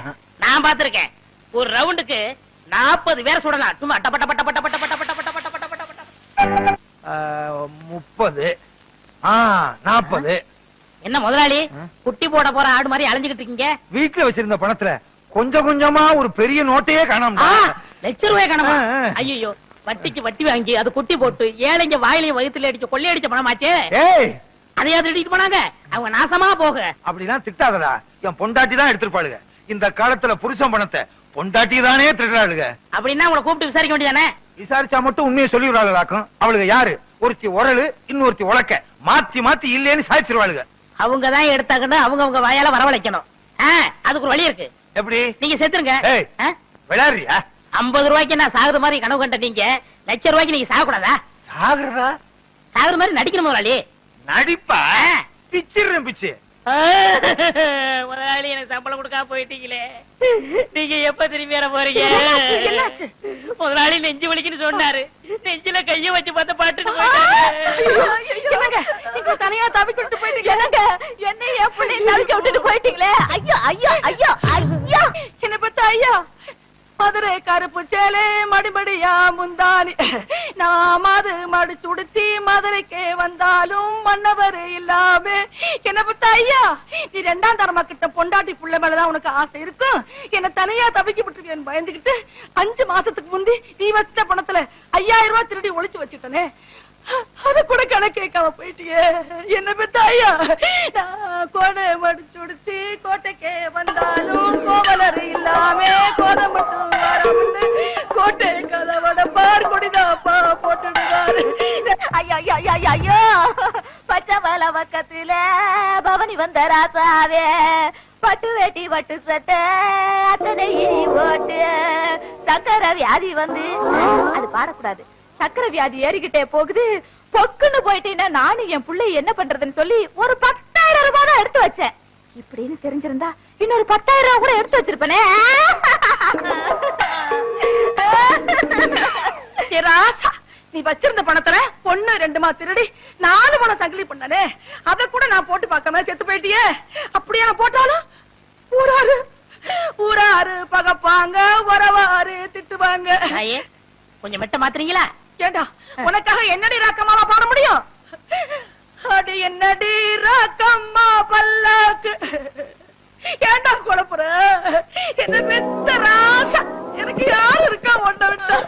[SPEAKER 3] நான் பார்த்திருக்கேன். ஒரு ரவுண்டுக்கு 40 பேர் சுடலாம். சும்மா டப்ப டப்ப டப்ப டப்ப டப்ப டப்ப டப்ப டப்ப டப்ப டப்ப டப்ப.
[SPEAKER 8] 30 40.
[SPEAKER 3] என்ன முதலாளி, குட்டி போட போற ஆடு மாதிரி அலைஞ்சுக்கிட்டு இருக்கீங்க?
[SPEAKER 8] வீட்டுல வச்சிருந்த பணத்துல கொஞ்சம் கொஞ்சமா ஒரு பெரிய நோட்டையே காணாம.
[SPEAKER 3] ₹1,00,000 காணாம? ஐயோ, வட்டிக்கு வட்டி வாங்கி அது குட்டி போட்டு ஏழைங்க வாயிலையும் வயிற்றுல அடிச்சு கொள்ளையடிச்ச பணமாச்சே. அதையாவது எடுத்துட்டு போனாங்க. அவங்க நாசமா போக.
[SPEAKER 8] அப்படிலாம் திட்டாதடா. என் பொண்டாட்டி தான் எடுத்துருப்பாளுங்க. இந்த காலத்துல புருஷன் பணத்தை பொண்டாட்டி தானே திருடாளுங்க.
[SPEAKER 3] அப்படின்னா உங்களை கூப்பிட்டு விசாரிக்க வேண்டியதானே?
[SPEAKER 8] விசாரிச்சா மட்டும் உண்மையை சொல்லி விடாதாக்கும். அவளுக்கு யாரு? ஒருத்தி உரலு, இன்னொருத்தி உலக்க. மாத்தி மாத்தி இல்லேன்னு சாய்ச்சிருவாளுங்க.
[SPEAKER 3] அவங்க தான் எடுத்தாங்கன்னு அவங்க வாயால வரவழைக்கணும். அதுக்கு ஒரு வழி இருக்கு.
[SPEAKER 8] எப்படி?
[SPEAKER 3] நீங்க செத்துருங்க.
[SPEAKER 8] விளையாடுறியா?
[SPEAKER 3] 50 ரூபாய்க்கு நான் சாகுற மாதிரி கனவு கண்ட நீங்க ₹1,00,000 நீங்க சாகக்கூடாதா?
[SPEAKER 8] சாகுறதா?
[SPEAKER 3] சாகுற மாதிரி நடிக்கணும் முதலாளி.
[SPEAKER 8] நடிப்பா? பிச்சிடுறேன் பிச்சு.
[SPEAKER 3] முதலாளி, எனக்கு சம்பளம் கொடுக்காம போயிட்டீங்களே, நீங்க எப்ப திரும்பி வர போறீங்க? முதலாளி நெஞ்சு வலிக்குன்னு சொன்னாரு. நெஞ்சில கைய வச்சு பார்த்த பாட்டுட்டு
[SPEAKER 1] தனியா தவிக்கிட்டு போயிட்டீங்க. என்ன என் பிள்ளை தவிக்க விட்டுட்டு போயிட்டீங்களே. ஐயோ ஐயோ ஐயோ ஐயோ. என்ன பத்தா ஐயா, மதுரை கருப்பு சேலை மடிபடியா முந்தானி, நான் மது மடிச்சு உடுத்தி மதுரைக்கே வந்தாலும் மன்னவர் இல்லாம. என்ன பத்தா ஐயா, நீ 2ஆம் தரமா கிட்ட பொண்டாட்டி புள்ள மேலதான் உனக்கு ஆசை இருக்கும். என்ன தனியா தவிக்க விட்டுருக்கேன்னு பயந்துகிட்டு 5 மாசத்துக்கு முந்தி நீ வச்ச பணத்துல 5000 ரூபாய் திருடி ஒளிச்சு வச்சுட்டனே, அது கூட கணக்கு கேட்காம போயிட்டியே. என்ன பெத்த ஐயா, நான் கோடை மடிச்சு உடுத்தி கோட்டைக்கே வந்தாலும் கோவலர் இல்லாம கோதை மட்டும் வராமட்டு கோட்டை கதவட பார் கொடிதாப்பா போட்டுடுவாரு. ஐயோ ஐயோ ஐயோ ஐயோ, பச்சை வல பக்கத்துல பவனி வந்த ராசாவே, பட்டு வேட்டி பட்டு சட்டை அத்தனை போட்டு சக்கரை வியாதி வந்து, அது பாடக்கூடாது, சக்கரை வியாதி ஏறிக்கிட்டே போகுது, பொக்குன்னு போயிட்டீங்கன்னா நானும் என் பிள்ளை என்ன பண்றதுன்னு சொல்லி ஒரு 10,000 ரூபாய் தான் எடுத்து வச்சேன். இப்படின்னு தெரிஞ்சிருந்தா இன்னொரு 10,000 ரூபாய் கூட எடுத்து வச்சிருப்பனே. ராசா, நீ வச்சிருந்த பணத்துல 1 2 திருடி 4 பணம் சங்கிலி பண்ணனே, அத கூட நான் போட்டு பார்க்காம செத்து போயிட்டியே. அப்படியே நான் போட்டாலும் ஊராரு பகப்பாங்க, உறவாரு திட்டுவாங்க.
[SPEAKER 3] கொஞ்சம் மெட்ட மாத்துறீங்களா?
[SPEAKER 1] ஏண்டா, உனக்காக என்னடி ராக்கம்மாவா பாட முடியும்? அடி என்னடி ராக்கம்மா பல்லாக்கு. ஏண்டா குழப்புற? என்ன பெத்த ராசா, எனக்கு யாரு இருக்கா ஒண்ண விட்டா?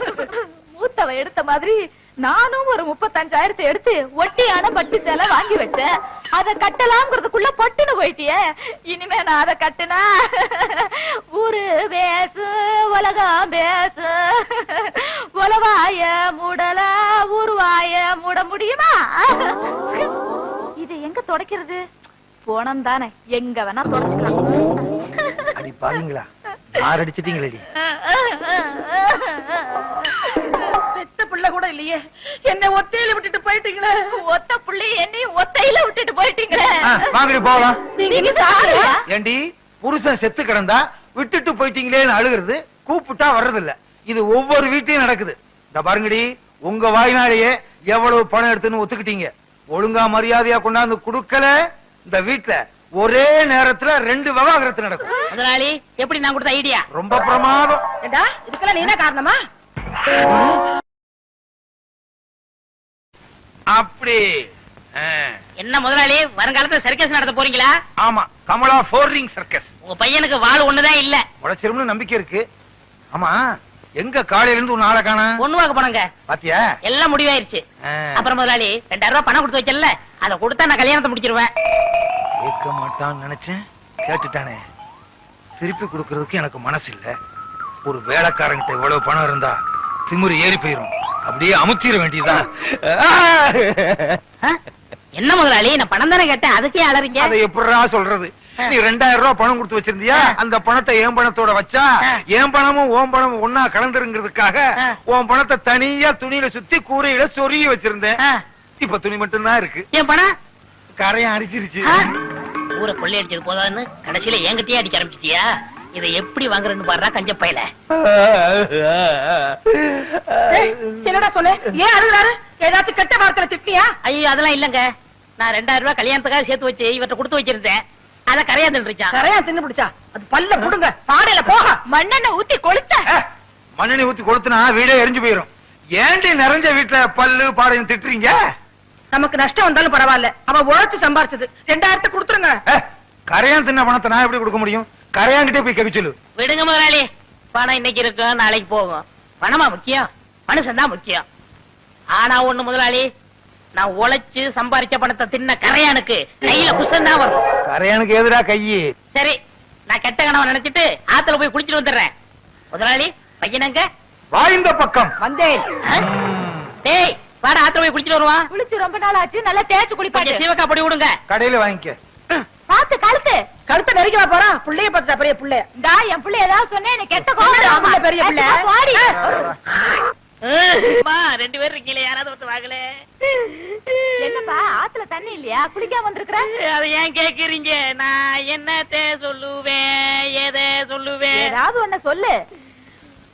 [SPEAKER 1] மூத்தவ எடுத்த மாதிரி நானும் ஒரு 35,000 எடுத்து ஒட்டியான பட்டு சேலை வாங்கி வச்சேன். அத கட்டலாம்ங்கிறதுக்குள்ள பட்டுன்னு போயிட்டியே. இனிமே நான் அத கட்டுனா ஊரு பேசு உலகம் பேசு, உலவாய மூடல ஊருவாய மூட முடியுமா? இது எங்க தொடக்கிறது? போனம் தானே, எங்க வேணா தொடச்சுக்கலாம்.
[SPEAKER 8] அடி பாருங்களா, யார் அடிச்சிட்டீங்களடி?
[SPEAKER 1] பெத்த பிள்ளை கூட இல்லையே, என்ன ஒத்தையில விட்டுட்டு போயிட்டீங்களே. ஒத்த பிள்ளை என்னையும் ஒத்தையில விட்டுட்டு போயிட்டீங்களே.
[SPEAKER 8] வாங்கடி போகலாம்.
[SPEAKER 1] நீங்க சாரியா?
[SPEAKER 8] ஏண்டி, புருஷன் செத்து கிடந்தா விட்டுட்டு போயிட்டீங்களேன்னு அழுகிறது, கூப்பிட்டா வர்றதில்ல. இது ஒவ்வொரு வீட்லயும் நடக்குது. இந்த பாருங்கடி, உங்க வாய்னாலேயே எவ்வளவு பணம் எடுத்துன்னு ஒத்துக்கிட்டீங்க. ஒழுங்கா மரியாதையா கொண்டாந்து குடுக்கல, இந்த வீட்டுல ஒரே நேரத்துல 2 விவாகரத்து நடக்கும்.
[SPEAKER 3] முதலாளி, எப்படி நான் கொடுத்த ஐடியா?
[SPEAKER 8] ரொம்ப பிரமாதம்.
[SPEAKER 1] இதுக்கெல்லாம் நீ என்ன காரணமா?
[SPEAKER 8] அப்படி
[SPEAKER 3] என்ன முதலாளி, வருங்காலத்துல சர்க்கஸ் நடத்த போறீங்களா?
[SPEAKER 8] ஆமா, கமலா 4 ரிங் சர்க்கஸ்.
[SPEAKER 3] உங்க பையனுக்கு வாள் ஒண்ணுதான் இல்ல,
[SPEAKER 8] உடைச்சிரும்னு நம்பிக்கை இருக்கு. ஆமா, எங்க காலையில இருந்து உன்ன ஆள காணா?
[SPEAKER 3] பொண்ணு வாக்க போனங்க.
[SPEAKER 8] பாத்தியா,
[SPEAKER 3] எல்லாம் முடிவாயிருச்சு. அப்புறம் முதலாளி 2000 ரூபாய் பணம் கொடுத்து வச்சல, அத கொடுத்தா நான் கல்யாணத்தை முடிச்சிருவேன்.
[SPEAKER 8] கேட்க மாட்டான்னு நினைச்சேன், கேட்டுட்டானே. திருப்பி கொடுக்கறதுக்கு எனக்கு மனசு இல்ல. ஒரு வேலைக்காரங்கிட்ட இவ்வளவு பணம் இருந்தா திமுரு ஏறி போயிரும். அப்படியே அமுத்திர வேண்டியதான்.
[SPEAKER 3] என்ன முதலாளி, நான் பணம் தானே கேட்டேன், அதுக்கே அலறீங்க?
[SPEAKER 8] அதை எப்படா சொல்றது? நீ 2000 ரூபாய் பணம் கொடுத்து வச்சிருந்தியா? அந்த பணத்தை என் பணத்தோட வச்சா என் பணமும் ஓம் பணமும் ஒன்னா கலந்துருங்கிறதுக்காக உன் பணத்தை தனியா துணியில சுத்தி கூரையில சொருகி வச்சிருந்தேன். இப்ப துணி மட்டும் தான் இருக்கு.
[SPEAKER 3] என் பணம்
[SPEAKER 8] கரையான் அடிச்சிருச்சு.
[SPEAKER 3] ஊரை கொள்ளை அடிச்சது போதான்னு கடைசியில என்கிட்டயே அடிக்க ஆரம்பிச்சிட்டியா? இதை எப்படி வாங்குறேன்னு பாடுறா கஞ்ச பையல.
[SPEAKER 1] என்னடா சொல்லு, ஏன் அழுகுறாரு? ஏதாச்சும் கெட்ட வார்த்தை திட்டியா?
[SPEAKER 3] ஐயோ அதெல்லாம் இல்லங்க, நான் 2000 ரூபாய் கல்யாணத்துக்காக சேர்த்து வச்சு இவர்கிட்ட கொடுத்து வச்சிருந்தேன். அத கரையா தின்றுச்சான்.
[SPEAKER 1] கரையா தின்னு பிடிச்சா? அது பல்ல புடுங்க, பாடையில போக மண்ணெண்ணெய் ஊத்தி கொளுத்த.
[SPEAKER 8] மண்ணெண்ணெய் ஊத்தி கொளுத்துனா வீடே எரிஞ்சு போயிரும். ஏண்டி நிறைஞ்ச வீட்டுல பல்லு பாடையும் திட்டுறீங்க?
[SPEAKER 1] நமக்கு நஷ்டம் வந்தாலும் பரவாயில்ல, அவன் உழைச்சு சம்பாரிச்சது. 2000 கொடுத்துருங்க.
[SPEAKER 8] கரையான் தின்ன பணத்தை நான் எப்படி கொடுக்க முடியும்? கரையான்கிட்டே போய் கேட்க சொல்லு.
[SPEAKER 3] விடுங்க முதலாளி, பணம் இன்னைக்கு இருக்கும் நாளைக்கு போகும். பணமா முக்கியம், மனுஷன் தான் முக்கியம். ஆனா ஒண்ணு முதலாளி, நான் உழைச்சு சம்பாரிச்ச பணத்தை தின்ன கரையானுக்கு கையில குஷ்டம் தான் வரும்.
[SPEAKER 8] கரையானுக்கு எதிரா கையி.
[SPEAKER 3] சரி, நான் கெட்ட கனவை நினைச்சிட்டு ஆத்துல போய் குளிச்சிட்டு வந்துடுறேன். முதலாளி பையனங்க
[SPEAKER 8] வாய்ந்த பக்கம்
[SPEAKER 1] வந்தேன்.
[SPEAKER 3] டேய் வாடா, ஆத்துல போய் குளிச்சிட்டு வருவான்.
[SPEAKER 1] குளிச்சு ரொம்ப நாள் ஆச்சு, நல்லா தேய்ச்சு குளிப்பாட்டு.
[SPEAKER 3] சீவக்கா பொடி விடுங்க.
[SPEAKER 8] கடையில வாங்கிக்க.
[SPEAKER 1] பாத்து கழுத்தை நெருங்கி போறா. புள்ளைய பார்த்தா பெரிய புள்ள. டா என் புள்ள ஏதாவது சொன்னே எனக்கு கெட்ட கோவம். பெரிய புள்ள பாடி.
[SPEAKER 3] ரெண்டு பேரும் இருக்கீங்களே, யாராவது ஒருத்தர் வாங்கல.
[SPEAKER 1] என்னப்பா ஆத்துல தண்ணி இல்லையா? குளிக்காம வந்திருக்கிற?
[SPEAKER 3] அதை ஏன் கேக்குறீங்க? நான் என்னத்தை சொல்லுவேன், எதை சொல்லுவேன்?
[SPEAKER 1] ஏதாவது ஒண்ணு சொல்லு.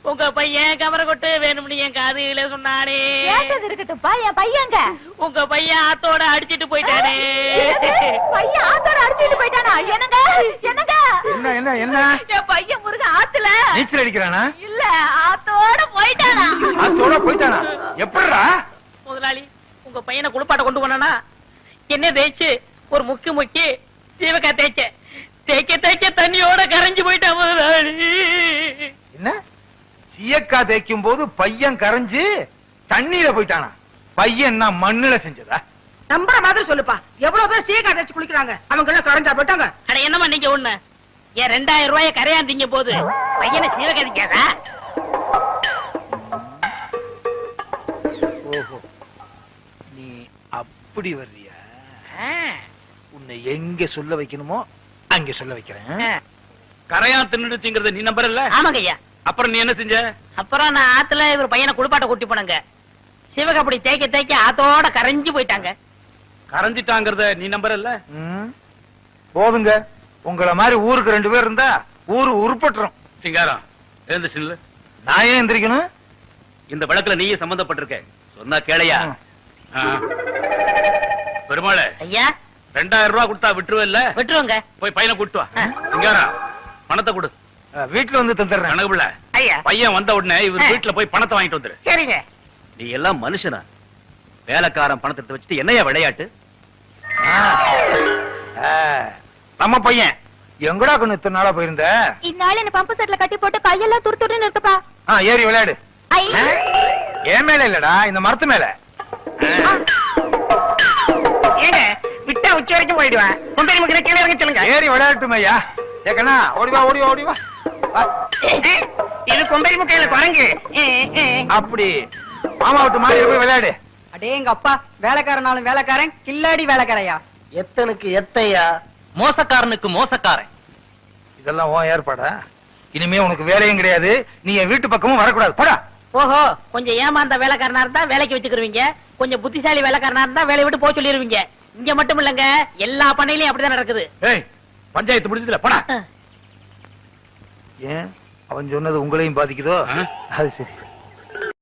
[SPEAKER 3] உங்க பையன் கமர கொட்டு வேணும்னு என் காதுல சொன்னானே.
[SPEAKER 1] கேட்டது இருக்கட்டும்ப்பா, என் பையங்க.
[SPEAKER 3] உங்க பையன் ஆத்தோட அடிச்சிட்டு போயிட்டானே.
[SPEAKER 1] பையன் ஆத்தோட அடிச்சிட்டு போயிட்டானா? என்னங்க என்னங்க?
[SPEAKER 8] என்ன என்ன என்ன?
[SPEAKER 1] என் பையன் முருக ஆத்துல
[SPEAKER 8] நீச்சல் அடிக்கிறானா?
[SPEAKER 1] இல்ல, ஆத்தோட போயிட்டானா.
[SPEAKER 8] ஆத்தோட போயிட்டானா? எப்படிடா?
[SPEAKER 3] முதலாளி, உங்க பையனை குளிப்பாட்ட கொண்டு போனானா என்ன தேய்ச்சு ஒரு முக்கி சீவக்கா தேய்க்க தண்ணியோட கரைஞ்சு போயிட்டான் முதலாளி.
[SPEAKER 8] என்ன? சீயக்கா தேய்க்கும் போது பையன் கரைஞ்சு தண்ணியில போயிட்டானா? பையன் என்ன மண்ணுல செஞ்சதா?
[SPEAKER 1] நம்புற மாதிரி சொல்லுப்பா. எவ்வளவு பேர் சீக்கா தேய்ச்சு குளிக்கிறாங்க, அவங்க எல்லாம் கரைஞ்சா போயிட்டாங்க.
[SPEAKER 3] அட என்னமா நீங்க ஒண்ணு, ஏன் 2000 ரூபாய கரையாந்தீங்க போது பையனை சீவக்கா தேய்க்காதா?
[SPEAKER 8] ஓஹோ, நீ அப்படி வர்றியா? உன்னை எங்க சொல்ல வைக்கணுமோ அங்க சொல்ல வைக்கிறேன்.
[SPEAKER 6] கரையான் தின்னுடுச்சுங்கறத நீ நம்பறல்ல?
[SPEAKER 3] ஆமாங்க ஐயா.
[SPEAKER 6] அப்புறம் நீ என்ன செஞ்ச?
[SPEAKER 3] அப்புறம் நான் ஆத்துல இவர் பையனை குளிப்பாட்ட கூட்டி போனங்க. சிவகப்படி தேய்க்க ஆத்தோட கரைஞ்சு போயிட்டாங்க.
[SPEAKER 6] கரைஞ்சிட்டாங்கறத நீ நம்பறல்ல?
[SPEAKER 8] போதுங்க, உங்கள மாதிரி ஊருக்கு 2 பேர் இருந்தா ஊரு உருப்பட்டுரும்.
[SPEAKER 6] சிங்காரம் எழுந்து சில்லு.
[SPEAKER 8] நான் ஏன் எந்திரிக்கணும்?
[SPEAKER 6] இந்த வழக்குல நீயே சம்பந்தப்பட்டிருக்க, சொன்னா கேளையா? பெருமாளே
[SPEAKER 3] ஐயா,
[SPEAKER 6] 2000 ரூபாய் கொடுத்தா விட்டுருவல்ல?
[SPEAKER 3] விட்டுருவோங்க.
[SPEAKER 6] போய் பையனை கூட்டு வா. சிங்காரம் பணத்தை கொடு.
[SPEAKER 8] வீட்டுல வந்து தந்துடுறேன்.
[SPEAKER 6] கணக்குள்ள
[SPEAKER 3] ஐயா,
[SPEAKER 6] பையன் வந்த உடனே இவர் வீட்டுல போய் பணத்தை வாங்கிட்டு வந்துரு.
[SPEAKER 3] சரிங்க.
[SPEAKER 6] நீ எல்லாம் மனுஷனா? வேலைக்காரன் பணத்தை எடுத்து வச்சுட்டு என்னையா விளையாட்டு?
[SPEAKER 8] நம்ம பையன் எங்கடா கொண்டு இத்தனை நாளா போயிருந்த?
[SPEAKER 1] இந்நாள் என்ன பம்பு செட்ல கட்டி போட்டு கையெல்லாம் துருத்துருன்னு இருக்குப்பா.
[SPEAKER 8] ஏறி விளையாடு. ஏன் மேல இல்லடா, இந்த மரத்து மேல.
[SPEAKER 3] ஏங்க விட்டா உச்சி வரைக்கும் போயிடுவேன். கொண்டு நமக்கு கீழே இறங்க சொல்லுங்க.
[SPEAKER 8] ஏறி விளையாட்டுமே ஐயா. ஏக்கண்ணா ஓடிவா ஓடிவா ஓடிவா.
[SPEAKER 3] இது கொம்பரி முக்கையில குரங்கு.
[SPEAKER 8] அப்படி மாமா விட்டு மாறி போய் விளையாடு.
[SPEAKER 2] அடே எங்க அப்பா, வேலைக்காரனாலும் வேலைக்காரன், கில்லாடி வேலைக்காரையா.
[SPEAKER 3] எத்தனுக்கு எத்தையா, மோசக்காரனுக்கு மோசக்காரன்.
[SPEAKER 8] இதெல்லாம் உன் ஏற்பாடா? இனிமே உனக்கு வேலையும் கிடையாது, நீ என் வீட்டு பக்கமும் வரக்கூடாது. போடா.
[SPEAKER 3] ஓஹோ, கொஞ்சம் ஏமாந்த வேலைக்காரனா இருந்தா வேலைக்கு வச்சுக்கிருவீங்க, கொஞ்சம் புத்திசாலி வேலைக்காரனா இருந்தா வேலையை விட்டு போக சொல்லிருவீங்க. இங்க மட்டும் இல்லங்க, எல்லா பண்ணையிலயும் அப்படிதான் நடக்குது.
[SPEAKER 6] ஏய், பஞ்சாயத்து முடிஞ்சதுல போடா.
[SPEAKER 8] ஏன் அவன் சொன்னது உங்களையும் பாதிக்குதோ? அது சரி.